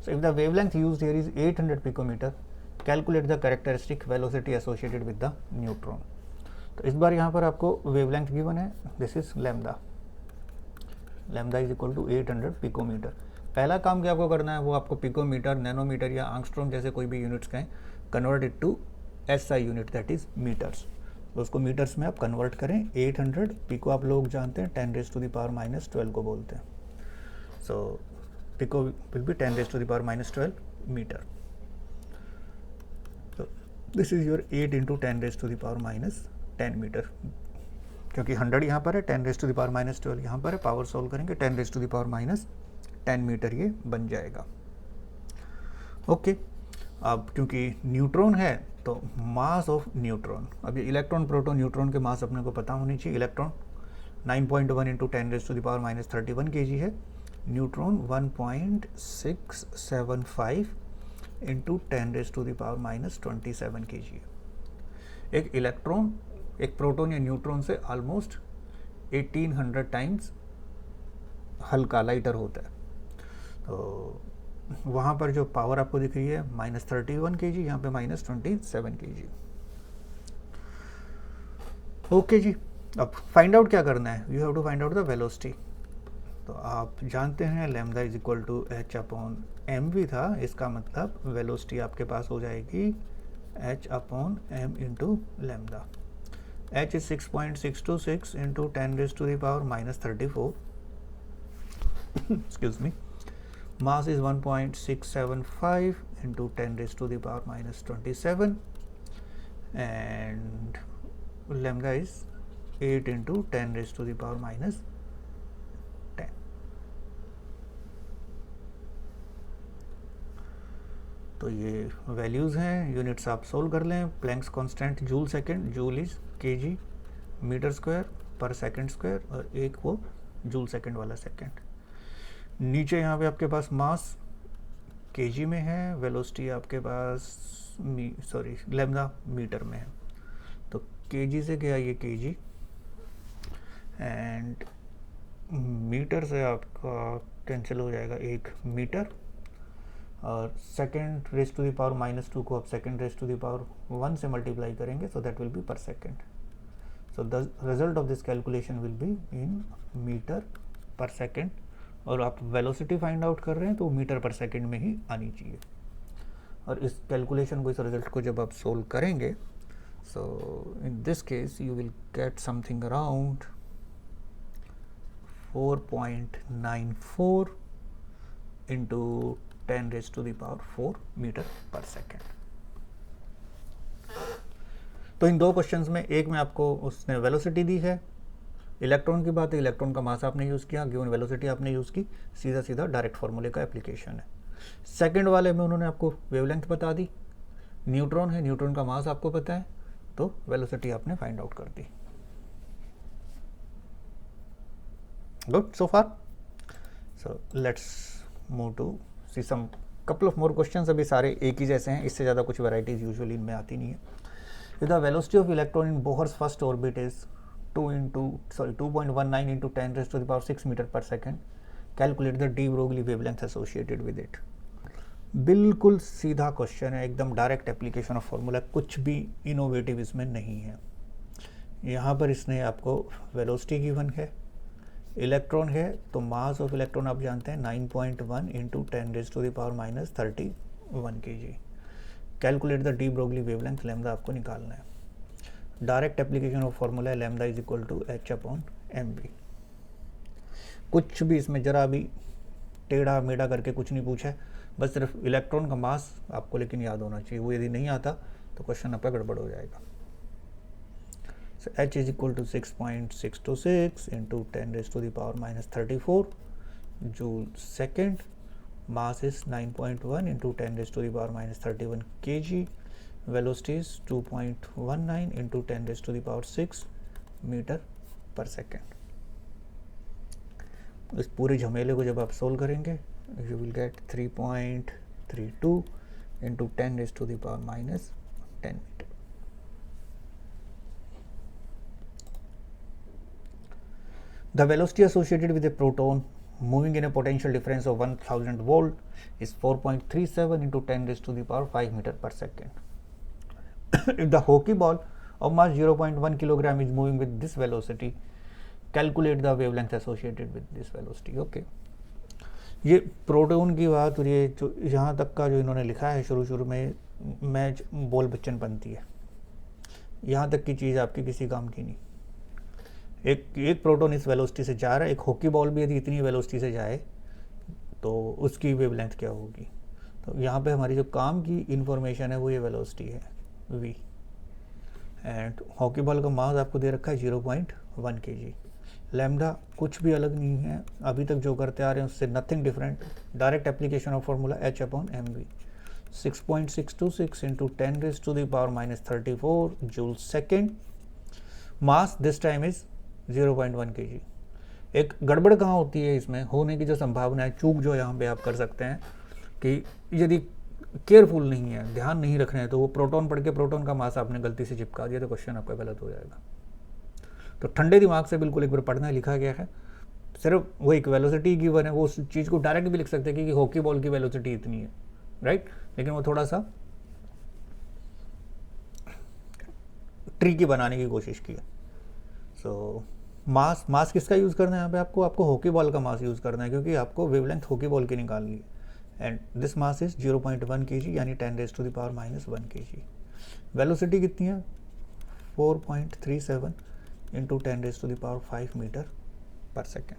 So if the wavelength used here is 800 picometre, calculate the characteristic velocity associated with the neutron. तो इस बार यहाँ पर आपको wavelength given है, this is lambda. Lambda is equal to 800 picometre. पहला काम क्या आपको करना है, वो आपको पिकोमीटर, नैनोमीटर या आंगस्ट्रॉम जैसे कोई भी यूनिट्स कहें, convert it to SI unit, that is metres. तो उसको मीटर्स में आप कन्वर्ट करें. 800 पिको आप लोग जानते हैं 10 raise to the power minus 12 को बोलते हैं. So pico will be 10 raise to the power minus 12 metre. This is your 8 into 10 raise to the power minus 10 metre. क्योंकि 100 यहाँ पर है, 10 raise to the power minus 12 यहाँ पर है, पावर सॉल्व करेंगे 10 raise to the power minus 10 metre ये बन जाएगा. ओके, अब क्योंकि न्यूट्रॉन है तो मास ऑफ न्यूट्रॉन, अब ये इलेक्ट्रॉन प्रोटॉन न्यूट्रॉन के मास अपने को पता होनी चाहिए. Electron 9.1 into 10 raise to the power minus 31 kg है, न्यूट्रॉन 1.675 इंटू 10⁻⁻27 kg है। एक इलेक्ट्रॉन एक प्रोटॉन या न्यूट्रॉन से ऑलमोस्ट 1800 टाइम्स हल्का लाइटर होता है। तो वहाँ पर जो पावर आपको दिख रही है -31 kg, यहाँ पे -27 kg। ओके जी, अब फाइंड आउट क्या करना है, you have to find out the velocity. तो आप जानते हैं lambda is equal to h/mv था, इसका मतलब वेलोसिटी आपके पास हो जाएगी h/m into lambda. h is 6.626 into 10⁻⁻34 excuse me. Mass is 1.675 into 10⁻⁻27 and lambda is 8 into 10⁻⁻10। तो ये वैल्यूज़ हैं, यूनिट्स आप सोल्व कर लें। Planck's constant joule second, joule is k g metre square per second square, और एक वो जूल सेकेंड वाला सेकेंड। नीचे यहाँ पे आपके पास मास केजी में है, वेलोसिटी आपके पास लैम्डा मीटर में है। तो केजी से गया ये केजी एंड मीटर से आपका कैंसिल हो जाएगा 1 मीटर, और second raise to the power -2 को आप second raise to the power 1 से मल्टीप्लाई करेंगे, so that will be per second. So the result of this calculation will be in metre per second, और आप velocity find out कर रहे हैं तो मीटर पर सेकेंड में ही आनी चाहिए। और इस कैलकुलेशन को, इस रिजल्ट को जब आप सोल्व करेंगे, so in this case you will get something around 4.94 into 10⁻⁴ metre per second. तो इन दो क्वेश्चंस में, एक में आपको उसने वेलोसिटी दी है, इलेक्ट्रॉन की बात है, इलेक्ट्रॉन का मास आपने यूज़ किया, गिवन वेलोसिटी आपने यूज़ की, सीधा सीधा डायरेक्ट फार्मूले का एप्लीकेशन है। सेकंड वाले में उन्होंने आपको वेवलेंथ बता दी, न्यूट्रॉन है, न्यूट्रॉन का मास आपको पता है, तो वेलोसिटी आपने फाइंड आउट कर दी। Good so far. So let's move to see some couple of more questions. अभी सारे एक ही जैसे हैं, इससे ज़्यादा कुछ वैराइटीज यूजुअली इनमें आती नहीं है। The velocity of electron in Bohr's first orbit is 2.19 into 10⁻⁶ metre per second. Calculate the de Broglie wavelength associated with it. बिल्कुल सीधा क्वेश्चन है, एकदम डायरेक्ट एप्लीकेशन ऑफ फार्मूला, कुछ भी इनोवेटिव इसमें नहीं है। यहाँ पर इसने आपको वेलोसिटी गिवन है, इलेक्ट्रॉन है, तो मास ऑफ इलेक्ट्रॉन आप जानते हैं 9.1 into 10⁻⁻31 kg। Calculate the de Broglie wavelength, lambda आपको निकालना है। डायरेक्ट एप्लीकेशन ऑफ फार्मूला है lambda is equal to h/mv। कुछ भी इसमें जरा भी टेढ़ा मेढ़ा करके कुछ नहीं पूछा है, बस सिर्फ इलेक्ट्रॉन का मास आपको लेकिन याद होना चाहिए, वो यदि नहीं आता तो क्वेश्चन आपका गड़बड़ हो जाएगा। So h is equal to 6.626 into 10⁻⁻34 joule second. Mass is 9.1 into 10⁻⁻31 kg. Velocity is 2.19 into 10⁻⁶ metre per second. इस पूरे झमेले को जब आप सोल्व करेंगे, you will get 3.32 into 10⁻⁻10 metre. The velocity associated with a proton moving in a potential difference of 1000 volt is 4.37 into 10⁵ meter per second. If the hockey ball of mass 0.1 kilogram is moving with this velocity, calculate the wavelength associated with this velocity. Okay. ये proton की बात, और ये जो यहाँ तक का जो इन्होंने लिखा है शुरू में, मैच बॉल बच्चन बनती है, यहाँ तक की चीज़ आपकी किसी काम की नहीं। एक प्रोटॉन इस वेलोसिटी से जा रहा है, एक हॉकी बॉल भी यदि इतनी वेलोसिटी से जाए तो उसकी वेवलेंथ क्या होगी। तो यहाँ पे हमारी जो काम की इंफॉर्मेशन है वो ये वेलोसिटी है v, एंड हॉकी बॉल का मास आपको दे रखा है 0.1 kg। लैम्डा कुछ भी अलग नहीं है, अभी तक जो करते आ रहे हैं उससे nothing different. Direct application of formula h/mv। 6.626 into 10⁻⁻34 joule second. Mass this time is 0.1 kg। एक गड़बड़ कहाँ होती है इसमें होने की जो संभावना है, चूक जो यहाँ पे आप कर सकते हैं कि यदि केयरफुल नहीं है, ध्यान नहीं रख रहे हैं, तो वो प्रोटॉन पढ़ के प्रोटॉन का मास आपने गलती से चिपका दिया तो क्वेश्चन आपका गलत हो जाएगा। तो ठंडे दिमाग से बिल्कुल एक बार पढ़ना है, लिखा गया है, सिर्फ वो एक वेलोसिटी गिवन है, वो उस चीज़ को डायरेक्ट भी लिख सकते हैं कि हॉकी बॉल की वेलोसिटी इतनी है, राइट, लेकिन वो थोड़ा सा ट्रिकी बनाने की कोशिश की है। सो मास किसका यूज़ करना है यहाँ पे आपको हॉकी बॉल का मास यूज़ करना है, क्योंकि आपको वेवलेंथ हॉकी बॉल की निकालनी है। And this mass is 0.1 kg, यानी 10⁻⁻1 kg। वेलोसिटी कितनी है? 4.37 इंटू 10⁵ मीटर पर सेकेंड।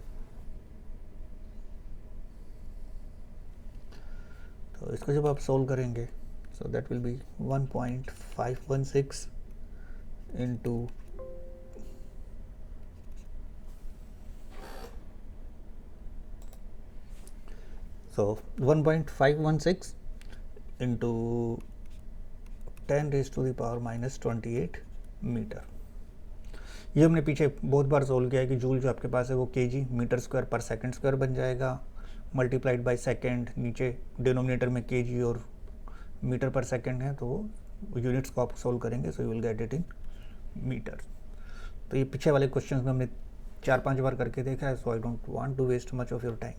तो इसको जब आप सोल्व करेंगे, so that will be 1.516 into 1.516 into 10⁻⁻28 metre. ये हमने पीछे बहुत बार सोल्व किया है कि जूल जो आपके पास है वो k g metre square per second square बन जाएगा, मल्टीप्लाइड बाय सेकंड, नीचे डिनोमिनेटर में केजी और मीटर पर सेकंड है, तो वो यूनिट्स को आप सोल्व करेंगे, so you will get it in metre. तो ये पीछे वाले क्वेश्चन में हमने 4-5 बार करके देखा है, so I don't want to waste much of your time.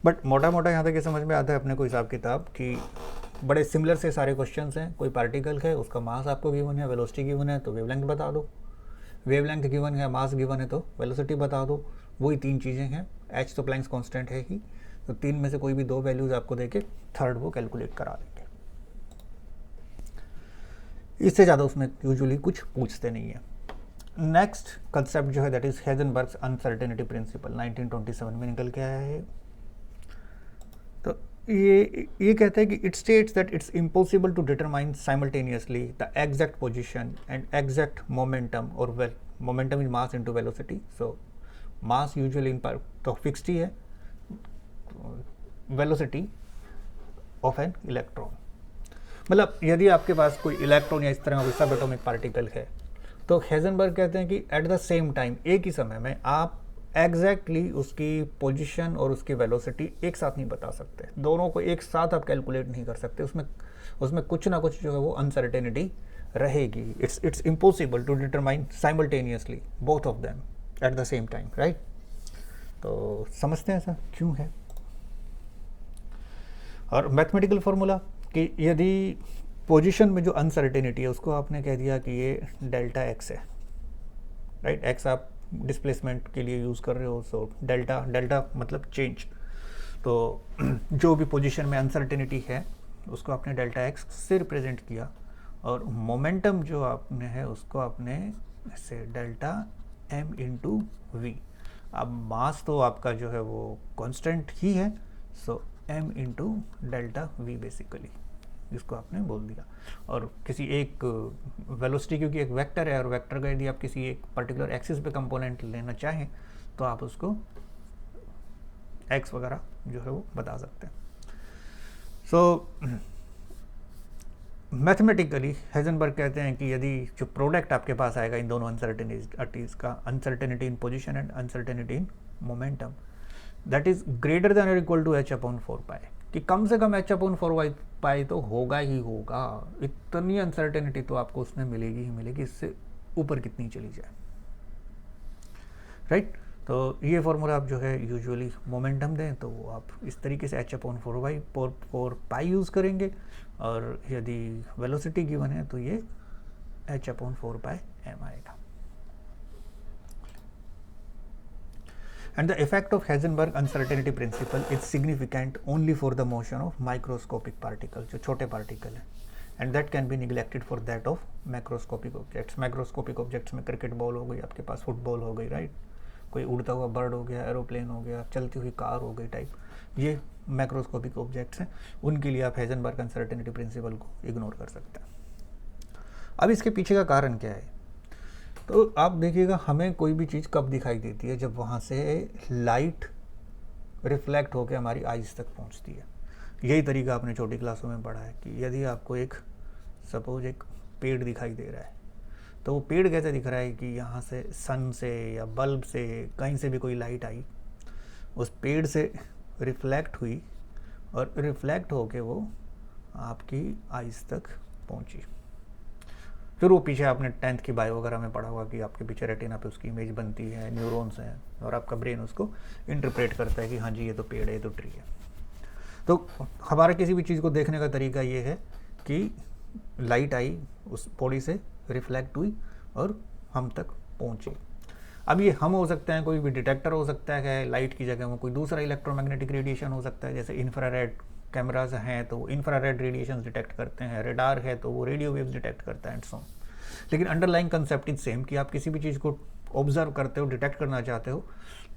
But मोटा मोटा यहाँ तक ये समझ में आता है अपने को हिसाब किताब कि बड़े सिमिलर से सारे क्वेश्चंस हैं। कोई पार्टिकल है, उसका मास आपको गिवन है, वेलोसिटी गिवन है, तो वेवलेंथ बता दो, वेवलेंथ गिवन है, मास गिवन है, तो वेलोसिटी बता दो। वही 3 चीज़ें हैं, एच तो प्लैंक्स कांस्टेंट है ही, तो 3 में से कोई भी 2 वैल्यूज आपको देके थर्ड वो कैलकुलेट करा देंगे। इससे ज़्यादा उसमें यूजुअली कुछ पूछते नहीं है। नेक्स्ट कंसेप्ट जो है दैट इज हेजनबर्ग्स अनसर्टेनिटी प्रिंसिपल, 1927 में निकल के आया है। तो ये कहता है कि it states that it's impossible to determine simultaneously the exact position and exact momentum, और momentum is mass into velocity. So mass usually इन पर तो फिक्स्ड ही है, वेलोसिटी ऑफ एन इलेक्ट्रॉन, मतलब यदि आपके पास कोई इलेक्ट्रॉन या इस तरह का कोई सब एटॉमिक पार्टिकल है, तो हेजनबर्ग कहते हैं कि एट द सेम टाइम, एक ही समय में आप एग्जैक्टली उसकी पोजीशन और उसकी वेलोसिटी एक साथ नहीं बता सकते, दोनों को एक साथ आप कैलकुलेट नहीं कर सकते, उसमें कुछ ना कुछ जो है वो अनसर्टेनिटी रहेगी। It's impossible to determine simultaneously both of them at the same time, right. तो समझते हैं ऐसा क्यों है। और मैथमेटिकल फॉर्मूला कि यदि पोजीशन में जो अनसर्टेनिटी है उसको आपने कह दिया कि ये डेल्टा एक्स है, राइट, एक्स आप डिस्प्लेसमेंट के लिए यूज़ कर रहे हो, सो डेल्टा मतलब चेंज। तो जो भी पोजीशन में अनसर्टेनिटी है उसको आपने डेल्टा एक्स से रिप्रेजेंट किया, और मोमेंटम जो आपने है उसको आपने ऐसे डेल्टा एम इंटू वी। अब मास तो आपका जो है वो कांस्टेंट ही है, so m into delta v basically, जिसको आपने बोल दिया। और किसी एक वेलोसिटी क्योंकि एक वेक्टर है, और वेक्टर का यदि आप किसी एक पर्टिकुलर एक्सिस पे कंपोनेंट लेना चाहें तो आप उसको एक्स वगैरह जो है वो बता सकते हैं। सो मैथमेटिकली हेजनबर्ग कहते हैं कि यदि जो प्रोडक्ट आपके पास आएगा इन दोनों अनसर्टेनिटीज का, uncertainty in position and uncertainty in momentum, that is greater than और इक्वल टू h/4 पाई, कि कम से कम h/4 पाई तो होगा ही होगा, इतनी अनसर्टेनिटी तो आपको उसमें मिलेगी ही मिलेगी, इससे ऊपर कितनी चली जाए, राइट। तो ये फॉर्मूला आप जो है यूजुअली मोमेंटम दें तो वो आप इस तरीके से h/4 पाई यूज़ करेंगे, और यदि वेलोसिटी गिवन है तो ये h/4 पाई m आएगा। And the effect of Heisenberg uncertainty principle is significant only for the motion of microscopic particles, जो छोटे पार्टिकल हैं, and that can be neglected for that of macroscopic objects। Macroscopic objects में cricket ball हो गई, आपके पास football हो गई, right, कोई उड़ता हुआ बर्ड हो गया, एरोप्लेन हो गया, चलती हुई कार हो गई टाइप, ये मैक्रोस्कोपिक ऑब्जेक्ट्स हैं, उनके लिए आप हेजनबर्ग अनसर्टेनिटी प्रिंसिपल को इग्नोर कर सकते हैं। अब इसके पीछे का कारण क्या है, तो आप देखिएगा हमें कोई भी चीज़ कब दिखाई देती है, जब वहाँ से लाइट रिफ्लेक्ट होकर हमारी आइज़ तक पहुँचती है। यही तरीका आपने छोटी क्लासों में पढ़ा है कि यदि आपको एक सपोज एक पेड़ दिखाई दे रहा है, तो वो पेड़ कैसे दिख रहा है कि यहाँ से सन से या बल्ब से कहीं से भी कोई लाइट आई, उस पेड़ से रिफ्लेक्ट हुई, और रिफ्लेक्ट होके वो आपकी आइज तक पहुंची। फिर वो पीछे आपने 10th की बायो वगैरह में पढ़ा होगा कि आपके पीछे रेटिना पे उसकी इमेज बनती है, न्यूरॉन्स हैं, और आपका ब्रेन उसको इंटरप्रेट करता है कि हाँ जी ये तो पेड़ है, ये तो ट्री है। तो हमारा किसी भी चीज़ को देखने का तरीका ये है कि लाइट आई, उस बॉडी से रिफ्लेक्ट हुई और हम तक पहुंची। अब ये हम हो सकते हैं, कोई भी डिटेक्टर हो सकता है, लाइट की जगह में कोई दूसरा इलेक्ट्रोमैग्नेटिक रेडिएशन हो सकता है, जैसे इंफ्रारेड कैमराज हैं तो वो इंफ्रारेड रेडिएशन डिटेक्ट करते हैं, रेडार है तो वो रेडियो वेव्स डिटेक्ट करता है एंड सो ऑन। लेकिन अंडरलाइंग कंसेप्ट इज सेम कि आप किसी भी चीज़ को ऑब्जर्व करते हो, डिटेक्ट करना चाहते हो,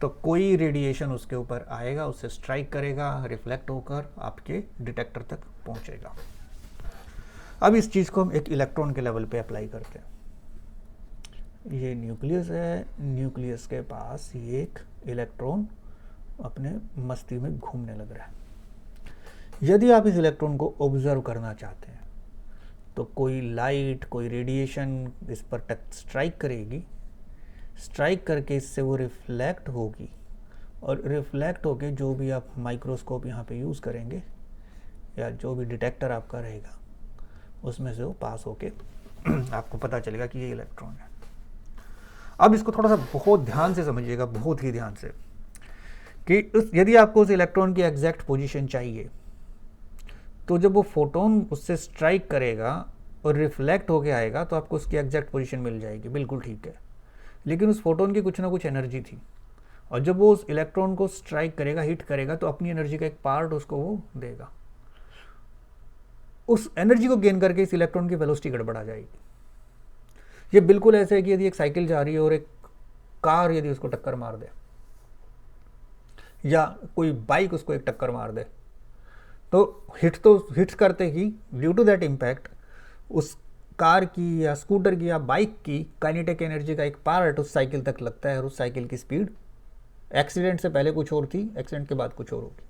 तो कोई रेडिएशन उसके ऊपर आएगा, उससे स्ट्राइक करेगा, रिफ्लेक्ट होकर आपके डिटेक्टर तक पहुंचेगा। अब इस चीज़ को हम एक इलेक्ट्रॉन के लेवल पे अप्लाई करते हैं। ये न्यूक्लियस है, न्यूक्लियस के पास ये एक इलेक्ट्रॉन अपने मस्ती में घूमने लग रहा है। यदि आप इस इलेक्ट्रॉन को ऑब्जर्व करना चाहते हैं तो कोई लाइट, कोई रेडिएशन इस पर टच स्ट्राइक करेगी, स्ट्राइक करके इससे वो रिफ्लेक्ट होगी, और रिफ्लेक्ट होके जो भी आप माइक्रोस्कोप यहाँ पे यूज़ करेंगे या जो भी डिटेक्टर आपका रहेगा उसमें से वो पास होके आपको पता चलेगा कि ये इलेक्ट्रॉन है। अब इसको थोड़ा सा बहुत ध्यान से समझिएगा, बहुत ही ध्यान से, कि यदि आपको उस इलेक्ट्रॉन की एग्जैक्ट पोजीशन चाहिए तो जब वो फोटोन उससे स्ट्राइक करेगा और रिफ्लेक्ट होके आएगा तो आपको उसकी एग्जैक्ट पोजीशन मिल जाएगी, बिल्कुल ठीक है। लेकिन उस फोटोन की कुछ ना कुछ एनर्जी थी, और जब वो उस इलेक्ट्रॉन को स्ट्राइक करेगा, हिट करेगा, तो अपनी एनर्जी का एक पार्ट उसको वो देगा। उस एनर्जी को गेन करके इस इलेक्ट्रॉन की वेलोसिटी गड़बड़ा जाएगी। ये बिल्कुल ऐसे है कि यदि एक साइकिल जा रही है और एक कार यदि उसको टक्कर मार दे, या कोई बाइक उसको एक टक्कर मार दे, तो हिट करते ही ड्यू टू दैट इम्पैक्ट उस कार की या स्कूटर की या बाइक की काइनेटिक एनर्जी का एक पार्ट उस साइकिल तक लगता है, और उस साइकिल की स्पीड एक्सीडेंट से पहले कुछ और थी, एक्सीडेंट के बाद कुछ और होगी।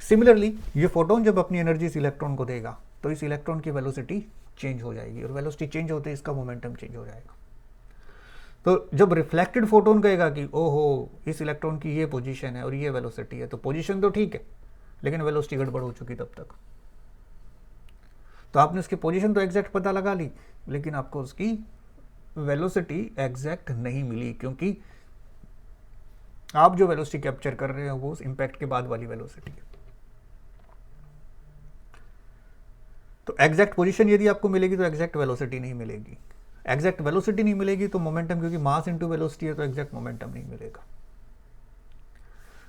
सिमिलरली ये फोटोन जब अपनी एनर्जी इस इलेक्ट्रॉन को देगा तो इस इलेक्ट्रॉन की वेलोसिटी चेंज हो जाएगी, और वेलोसिटी चेंज होते ही इसका मोमेंटम चेंज हो जाएगा। तो जब रिफ्लेक्टेड फोटोन कहेगा कि ओहो इस इलेक्ट्रॉन की ये पोजीशन है और ये वेलोसिटी है, तो पोजीशन तो ठीक है लेकिन वेलोसिटी गड़बड़ हो चुकी तब तक। तो आपने उसकी पोजीशन तो एग्जैक्ट पता लगा ली, लेकिन आपको उसकी वेलोसिटी एग्जैक्ट नहीं मिली, क्योंकि आप जो वेलोसिटी कैप्चर कर रहे हो वो उस इंपैक्ट के बाद वाली वेलोसिटी है। तो एग्जैक्ट पोजीशन यदि आपको मिलेगी तो एग्जैक्ट वेलोसिटी नहीं मिलेगी। एग्जैक्ट वेलोसिटी नहीं मिलेगी तो मोमेंटम, क्योंकि मास इनटू वेलोसिटी है तो एग्जैक्ट मोमेंटम नहीं मिलेगा।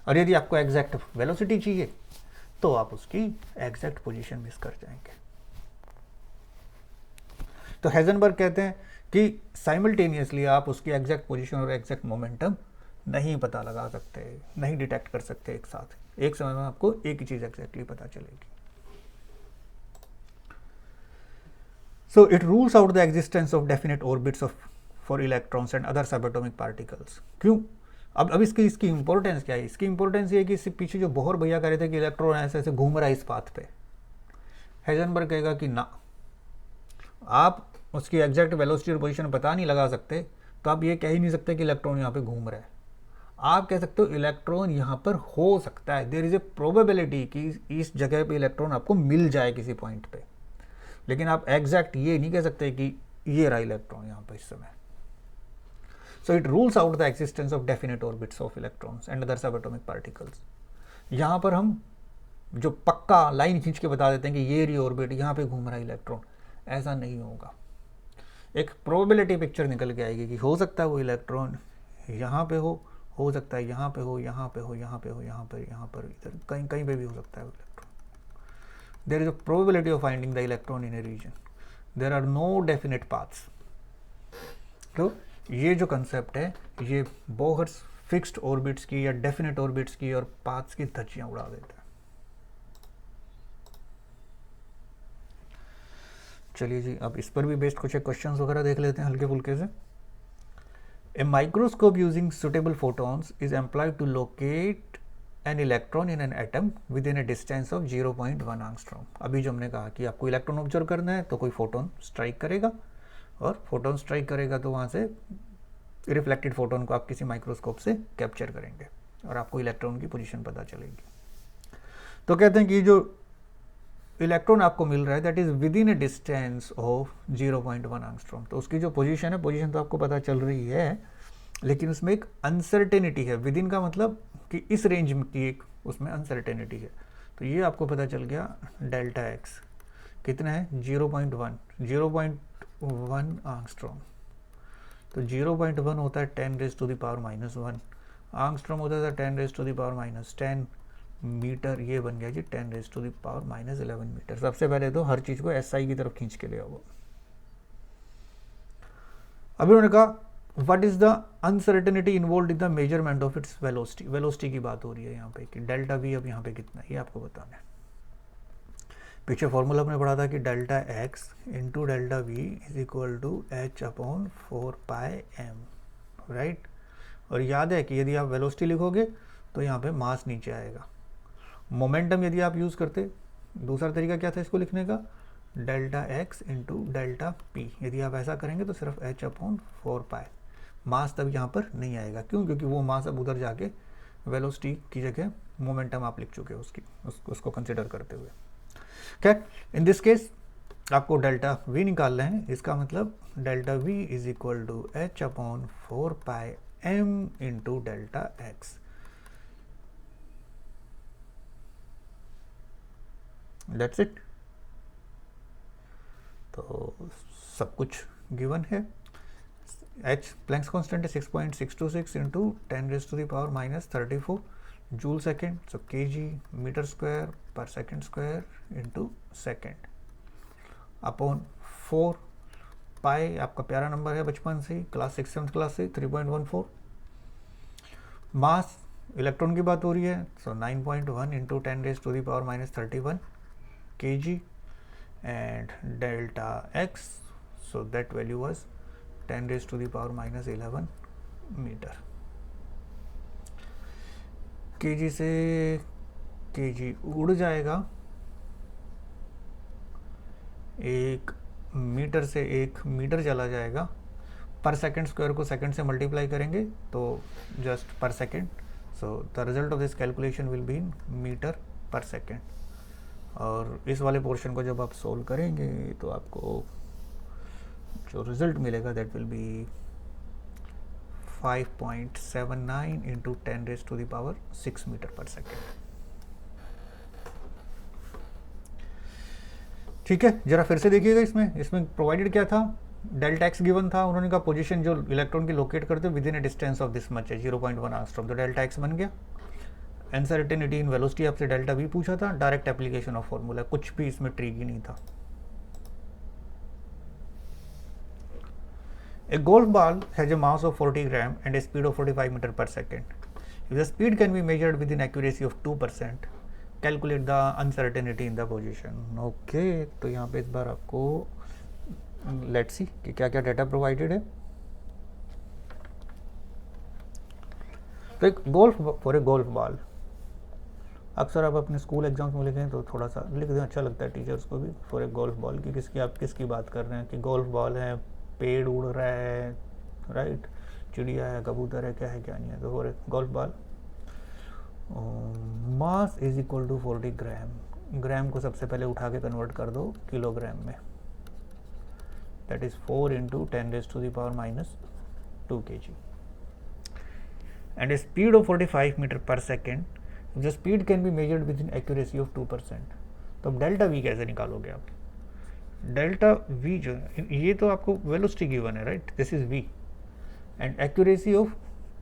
और यदि आपको एग्जैक्ट वेलोसिटी चाहिए तो आप उसकी एग्जैक्ट पोजीशन मिस कर जाएंगे। तो हेजनबर्ग कहते हैं कि साइमल्टेनियसली आप उसकी एग्जैक्ट पोजीशन और एग्जैक्ट मोमेंटम नहीं पता लगा सकते, नहीं डिटेक्ट कर सकते एक साथ। एक समय में आपको एक ही चीज एग्जैक्टली पता चलेगी। So it rules out the existence of definite orbits for electrons and other subatomic particles. क्यों? अब इसकी इंपॉर्टेंस क्या है? इसकी इंपॉर्टेंस ये है कि इससे पीछे जो बोहर भैया कह रहे थे कि इलेक्ट्रॉन ऐसे ऐसे घूम रहा है इस पाथ पे, हेजनबर्ग कहेगा कि ना, आप उसकी एग्जैक्ट वेलोसिटी और पोजीशन पता नहीं लगा सकते, तो आप ये कह ही नहीं सकते कि इलेक्ट्रॉन यहाँ पे घूम रहा है। आप कह सकते हो इलेक्ट्रॉन यहाँ पर हो सकता है, देयर इज ए प्रोबेबिलिटी कि इस जगह पे इलेक्ट्रॉन आपको मिल जाए किसी पॉइंट पे, लेकिन आप एग्जैक्ट ये नहीं कह सकते कि ये रहा इलेक्ट्रॉन यहाँ पर इस समय। So it rules out the existence of definite orbits of electrons and other subatomic particles. यहाँ पर हम जो पक्का लाइन खींच के बता देते हैं कि ये रही ऑर्बिट, यहाँ पे घूम रहा है इलेक्ट्रॉन, ऐसा नहीं होगा। एक प्रोबेबिलिटी पिक्चर निकल के आएगी कि हो सकता है वो इलेक्ट्रॉन यहाँ पे हो सकता है यहाँ पे हो, यहाँ पे हो, यहाँ पे हो, यहाँ पर, इधर कहीं कहीं पे भी हो सकता है वो electron. There is a probability of finding the electron in a region. There are no definite paths. तो ये जो कंसेप्ट है ये बोहर्स फिक्स्ड ऑर्बिट्स की या डेफिनेट ऑर्बिट्स की और पाथ्स की धज्जियां उड़ा देता है। चलिए जी, अब इस पर भी बेस्ड कुछ क्वेश्चंस वगैरह देख लेते हैं हल्के फुल्के से। A microscope using suitable photons is employed to locate an electron in an atom within a distance of 0.1 angstrom. अभी जो हमने कहा कि आपको इलेक्ट्रॉन ऑब्जर्व करना है तो कोई फोटोन स्ट्राइक करेगा, और फोटोन स्ट्राइक करेगा तो वहाँ से रिफ्लेक्टेड फोटोन को आप किसी माइक्रोस्कोप से कैप्चर करेंगे और आपको इलेक्ट्रॉन की पोजीशन पता चलेगी। तो कहते हैं कि जो इलेक्ट्रॉन आपको मिल रहा है that is with in A distance of 0.1 angstrom, तो उसकी जो पोजीशन है, पोजीशन तो आपको पता चल रही है, लेकिन उसमें एक अनसर्टेनिटी है। विद इन का मतलब कि इस रेंज की एक उसमें अनसर्टेनिटी है। तो ये आपको पता चल गया डेल्टा एक्स कितना है 0.1 एंगस्ट्रॉम। तो 0.1 होता है 10⁻⁻1 एंगस्ट्रॉम होता है 10⁻⁻10 मीटर। ये बन गया जी 10⁻⁻11 मीटर। सबसे पहले तो हर चीज को एसआई की तरफ खींच के ले आओ। अभी उन्होंने कहा what is the uncertainty involve in the measurement of its velocity. Velocity की बात हो रही है यहाँ पे कि डेल्टा वी अब यहाँ पे कितना है ये आपको बताना है। पीछे फॉर्मूला हमने पढ़ा था कि delta x into delta v is equal to h/4πm, right. और याद है कि यदि आप वेलोसिटी लिखोगे तो यहाँ पे मास नीचे आएगा। मोमेंटम यदि आप यूज़ करते, दूसरा तरीका क्या था इसको लिखने का, delta x into delta P. यदि आप ऐसा करेंगे तो सिर्फ h/4π, मास तब यहाँ पर नहीं आएगा। क्यों? क्योंकि वो मास अब उधर जाके वेलोसिटी की जगह मोमेंटम आप लिख चुके हो उसको कंसिडर करते हुए। क्या इन दिस केस आपको डेल्टा वी निकालना है, इसका मतलब delta v is equal to h/4πm into delta x. That's it. तो सब कुछ गिवन है। h प्लैंक्स कांस्टेंट है 6.626 इंटू 10⁻⁻34 जूल सेकेंड। सो kg metre square per second square into second upon 4 पाई। आपका प्यारा नंबर है बचपन से, क्लास 6 7th क्लास से 3.14। मास इलेक्ट्रॉन की बात हो रही है, सो 9.1 into 10⁻⁻31 kg and delta x, so that value was 10⁻⁻11 metre. kg से kg उड़ जाएगा, 1 मीटर से 1 मीटर चला जाएगा। पर सेकेंड स्क्वायर को सेकेंड से मल्टीप्लाई करेंगे तो just per second. So the result of this calculation will be in metre per second. और इस वाले पोर्शन को जब आप सोल्व करेंगे तो आपको जो रिजल्ट मिलेगा that will be 5.79 into 10⁻6 metre per second. ठीक है, जरा फिर से देखिएगा। इसमें प्रोवाइडेड क्या था, डेल्टा एक्स गिवन था। उन्होंने कहा पोजीशन जो इलेक्ट्रॉन की लोकेट करते with in A distance of this much है 0.1 एंगस्ट्रॉम, तो डेल्टा एक्स बन गया। अनसर्टेनिटी इन वेलोसिटी आपसे डेल्टा वी पूछा था, डायरेक्ट एप्लीकेशन ऑफ फॉर्मूला, कुछ भी इसमें ट्रिकी नहीं था। A golf ball has a mass of 40 gram and a speed of 45 meter per second. If the speed can be measured with an accuracy of 2%, calculate the uncertainty in the position. Okay, तो यहाँ पे इस बार आपको let's see कि क्या क्या data provided है। तो एक golf for a golf ball, अक्सर आप अपने स्कूल एग्जाम्स में लिखें तो थोड़ा सा लिख दें, अच्छा लगता है टीचर्स को भी। फॉर ए गोल्फ बॉल की किसकी बात कर रहे हैं कि गोल्फ बॉल है, पेड़ उड़ रहा है, राइट, चिड़िया है, कबूतर है, क्या है क्या नहीं है। तो for a golf ball mass is equal to 40 gram. Gram को सबसे पहले उठा के कन्वर्ट कर दो किलोग्राम में, that is 4 into 10⁻⁻2 kg and a speed of 45 metre per second. The speed can be measured within accuracy of 2%। तो अब डेल्टा वी कैसे निकालोगे आप? डेल्टा वी जो ये तो आपको वेलोसिटी गिवन है, right, this is v and accuracy of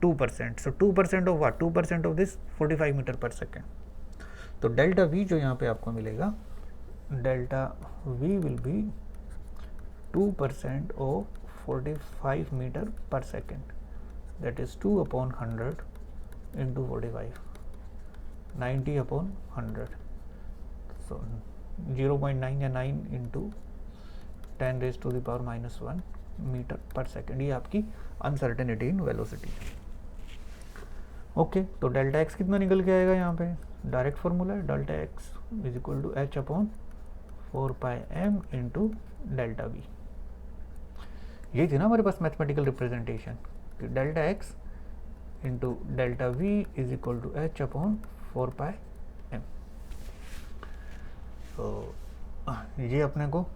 2%। So 2% of what? 2% of this 45 metre per second. तो डेल्टा वी जो यहाँ पे आपको मिलेगा, delta v will be 2% of 45 metre per second, that is 2/100 into 45, 90/100। So 0.9 या 9 into 10⁻⁻1 metre per second. ये आपकी uncertainty in velocity. Okay, तो डेल्टा एक्स कितना निकल के आएगा यहाँ पे? डायरेक्ट फॉर्मूला है, delta x is equal to h/4πm into delta v. यही थी ना हमारे पास मैथमेटिकल रिप्रेजेंटेशन कि delta x into delta v is equal to h/4πm। तो ये अपने को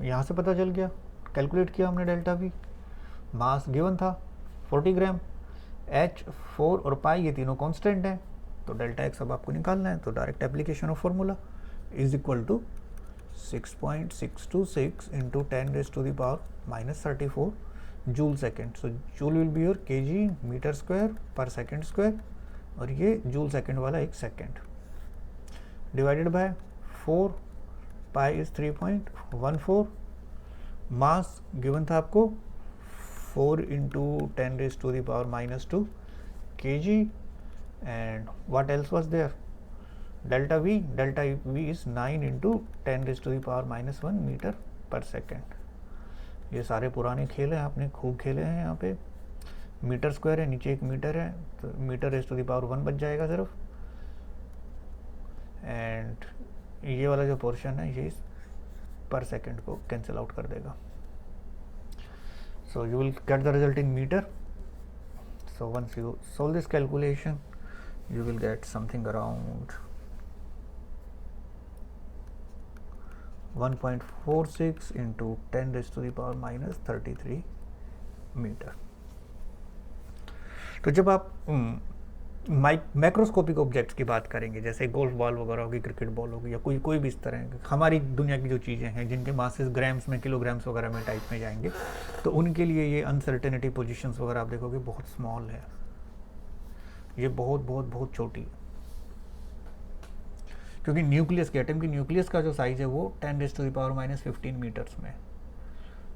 यहाँ से पता चल गया, कैलकुलेट किया हमने डेल्टा वी, मास गिवन था 40 ग्राम, h 4 और पाई ये तीनों कांस्टेंट हैं, तो डेल्टा एक्स अब आपको निकालना है। तो direct application of formula is equal to 6.626 into 10⁻⁻34 joule second. So joule will be your kg metre square per second square, और ये जूल सेकेंड वाला एक second, divided by 4, pi is 3.14, mass given था आपको 4 into 10⁻⁻2 kg, and what else was there? Delta V is 9 into 10⁻⁻1 metre per second. ये सारे पुराने खेल हैं, आपने खूब खेले हैं। यहाँ पे मीटर स्क्वायर है, नीचे एक मीटर है, तो मीटर⁻1 बच जाएगा सिर्फ, एंड ये वाला जो पोर्शन है ये पर सेकेंड को कैंसिल आउट कर देगा। So you will get the result in meter. So once you solve this calculation, you will get something around 1.46 into 10⁻⁻33 metre. तो जब आप मैक्रोस्कोपिक ऑब्जेक्ट्स की बात करेंगे, जैसे गोल्फ बॉल वगैरह होगी, क्रिकेट बॉल होगी, या कोई भी इस तरह की हमारी दुनिया की जो चीज़ें हैं जिनके मासेस ग्राम्स में, किलोग्राम्स वगैरह में टाइप में जाएंगे, तो उनके लिए ये अनसर्टेनिटी पोजीशंस वगैरह आप देखोगे बहुत स्मॉल है, ये बहुत छोटी है, क्योंकि न्यूक्लियस के एटम की न्यूक्लियस का जो साइज है वो 10⁻⁻15 मीटर्स में,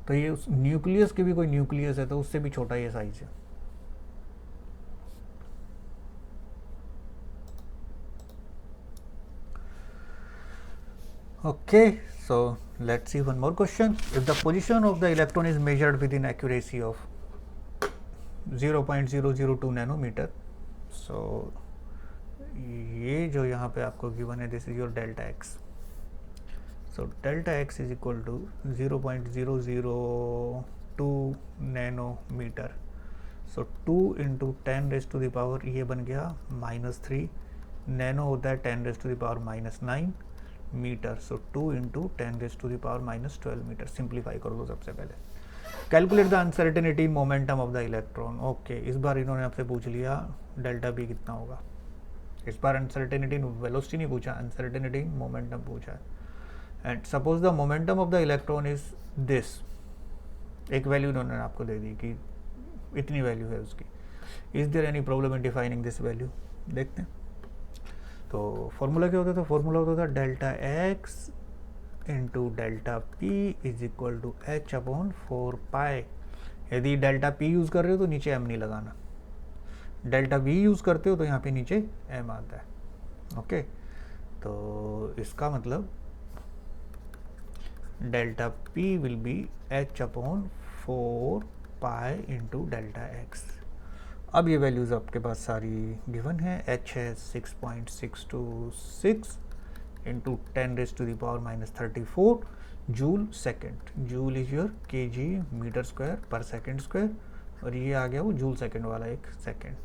तो ये उस न्यूक्लियस की भी कोई न्यूक्लियस है तो उससे भी छोटा ये साइज है। Okay, so let's see one more question. If the position of the electron is measured within accuracy of 0.002 nanometer, so ये जो यहाँ पे आपको गिवन है, this is your delta x. So delta x is equal to 0.002 nanometre. सो 2 into 10⁻⁻, ये बन गया -3, नैनो होता है 10⁻⁻9 metre. So 2 into 10⁻⁻12 metre. Simplify कर दो सबसे पहले। Calculate the uncertainty momentum of the electron. Okay, इस बार इन्होंने आपसे पूछ लिया डेल्टा बी कितना होगा। इस बार अनसर्टेनिटी वेलोसिटी नहीं पूछा, अनसर्टेनिटी मोमेंटम पूछा है। And suppose the momentum of the electron is this, एक वैल्यू इन्होंने आपको दे दी कि इतनी वैल्यू है उसकी। Is there any problem in defining this value? देखते हैं। तो फॉर्मूला क्या होता था? फॉर्मूला होता था delta x into delta p is equal to h upon 4 pi. यदि डेल्टा पी यूज़ कर रहे हो तो नीचे एम नहीं लगाना, डेल्टा वी यूज़ करते हो तो यहाँ पे नीचे एम आता है। ओके, तो इसका मतलब delta P will be H upon 4 pi into delta x. अब ये वैल्यूज़ आपके पास सारी गिवन है। एच है 6.626 into 10⁻⁻34 joule second. Joule is your kg metre square per second square, और ये आ गया वो जूल सेकेंड वाला एक सेकेंड।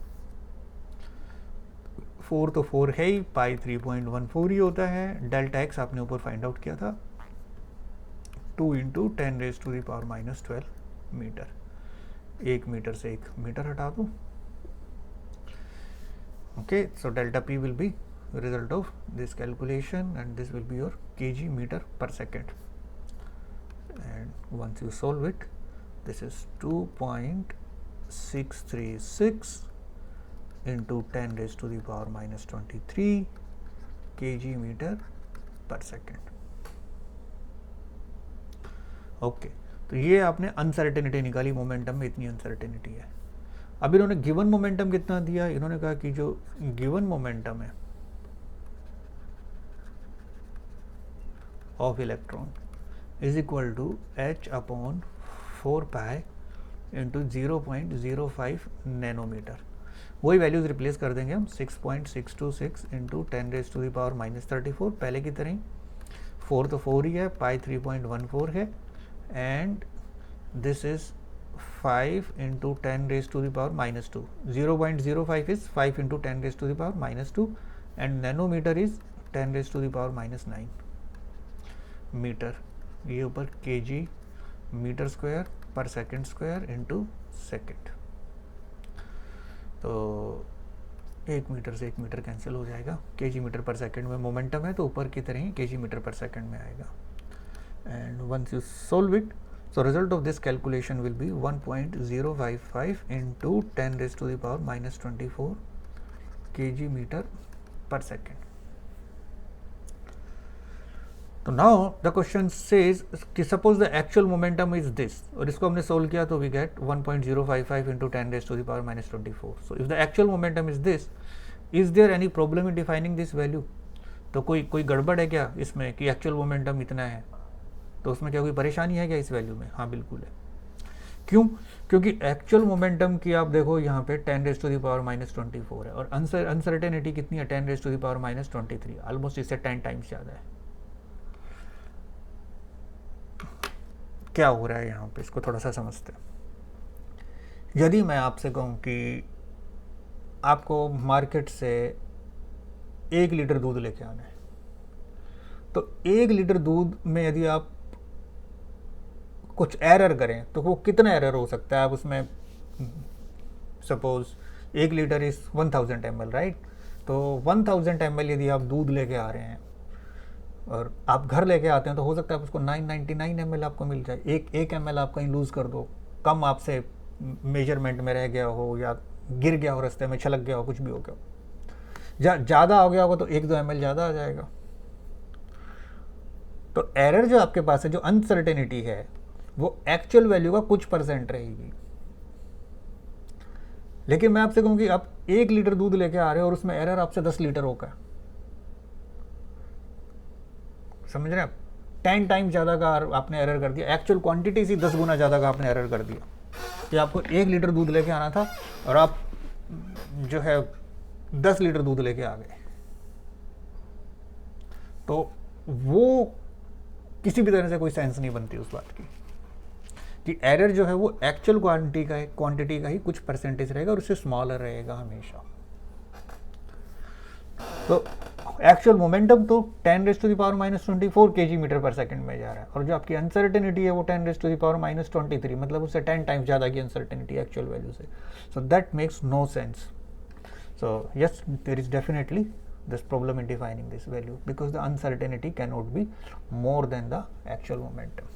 4 तो 4 है ही, पाई 3.14 ही होता है। डेल्टा एक्स आपने ऊपर फाइंड आउट किया था 2 इंटू 10⁻⁻12 मीटर। 1 मीटर से 1 मीटर हटा दो। Okay, so delta P will be result of this calculation, and this will be your kg meter per second. And once you solve it, this is 2.636 into 10⁻⁻23 kg meter per second. Okay, तो ये आपने uncertainty निकाली, momentum में इतनी uncertainty है। अब इन्होंने given momentum कितना दिया? इन्होंने कहा कि जो गिवन मोमेंटम है of electron is equal to h upon 4 pi into 0.05 nanometre. वही वैल्यूज रिप्लेस कर देंगे हम, 6.626 इंटू 10⁻⁻34 पहले की तरह ही। 4 तो 4 ही है, पाई 3.14 है, and this is 5 into 10⁻⁻2. 0.05 is 5 into 10⁻⁻2 and nanometer is 10⁻⁻9. Metre, ये ऊपर kg metre square per second square into second. तो 1 मीटर से 1 मीटर कैंसिल हो जाएगा, kg मीटर पर सेकेंड में मोमेंटम है तो ऊपर की तरह ही kg मीटर पर सेकेंड में आएगा। And once you solve it, so result of this calculation will be 1.055 into 10 raised to the power minus 24 kg meter per second. तो now the question says कि suppose the actual momentum is this, और इसको हमने solve किया तो we get 1.055 into 10 raised to the power minus 24. So if the actual momentum is this, is there any problem in defining this value? तो कोई गड़बड़ है क्या इसमें कि एक्चुअल मोमेंटम इतना है, तो उसमें क्या कोई परेशानी है क्या इस वैल्यू में? हाँ बिल्कुल है। क्यों? क्योंकि एक्चुअल मोमेंटम की आप देखो यहाँ पे 10 raise to the power minus 24 है और अनसर्टेनिटी कितनी है? 10 raise to the power minus 23, almost इससे 10 टाइम्स ज़्यादा है। क्या हो रहा है यहाँ पे, इसको थोड़ा सा समझते हैं। यदि मैं आपसे कहूँ कि आपको मार्केट से 1 लीटर दूध लेके आना है, तो 1 लीटर दूध में यदि आप कुछ एरर करें तो वो कितना एरर हो सकता है? आप उसमें suppose 1 litre is 1000 ml, right? तो 1000 ml यदि आप दूध लेके आ रहे हैं और आप घर लेके आते हैं तो हो सकता है उसको 999 ml आपको मिल जाए। एक ml आप कहीं लूज़ कर दो, कम आपसे मेजरमेंट में रह गया हो या गिर गया हो, रास्ते में छलक गया हो, कुछ भी हो गया, ज़्यादा हो गया होगा तो 1-2 ml ज़्यादा आ जाएगा। तो एरर जो आपके पास है, जो अनसर्टेनिटी है, वो एक्चुअल वैल्यू का कुछ % रहेगी। लेकिन मैं आपसे कहूँ कि आप 1 लीटर दूध लेके आ रहे हो और उसमें एरर आपसे 10 लीटर होगा, समझ रहे हैं आप? 10 टाइम ज़्यादा का आपने एरर कर दिया, एक्चुअल क्वांटिटी से 10 गुना ज़्यादा का आपने एरर कर दिया कि आपको 1 लीटर दूध लेके आना था और आप जो है 10 लीटर दूध लेके आ गए। तो वो किसी भी तरह से कोई सेंस नहीं बनती उस बात की कि एरर जो है वो एक्चुअल क्वांटिटी का ही कुछ % रहेगा और उससे स्मॉलर रहेगा हमेशा। तो एक्चुअल मोमेंटम तो 10 raise to the power minus 24 kg metre per second में जा रहा है और जो आपकी अनसर्टेनिटी है वो 10 raise to the power minus 23, मतलब उससे 10 टाइम्स ज़्यादा की अनसर्टेनिटी एक्चुअल वैल्यू से। So that makes no sense. So yes, there is definitely this problem in defining this value because the uncertainty cannot be more than the actual momentum.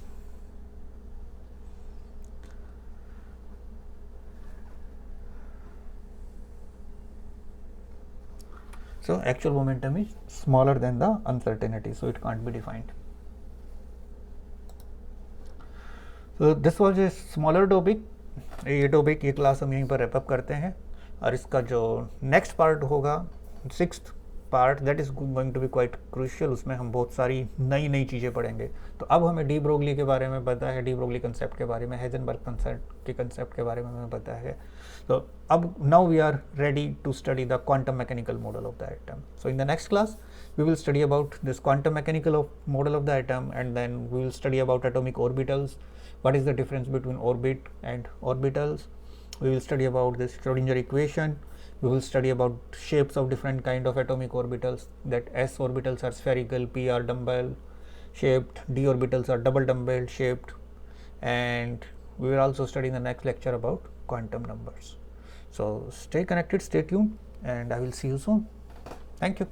So actual momentum is smaller than the uncertainty, so it can't be defined. So this was a smaller topic. ये topic ये class हम यहीं पर wrap up करते हैं और इसका जो नेक्स्ट पार्ट होगा, 6th part, that is going to be quite crucial. उसमें हम बहुत सारी नई चीज़ें पढ़ेंगे। तो अब हमें डी ब्रोगली के बारे में पता है, डी ब्रोगली कंसेप्ट के बारे में, हाइजेनबर्ग कंसेप्ट के कंसेप्ट के बारे में हमें पता है। तो अब now we are ready to study the quantum mechanical model of the atom. So in the next class we will study about this quantum mechanical model of the atom, and then we will study about atomic orbitals, what is the difference between orbit and orbitals. We will study about this Schrodinger equation. We will study about shapes of different kind of atomic orbitals, that s orbitals are spherical, p are dumbbell shaped, d orbitals are double dumbbell shaped, and we will also study in the next lecture about quantum numbers. So stay connected, stay tuned, and I will see you soon. Thank you.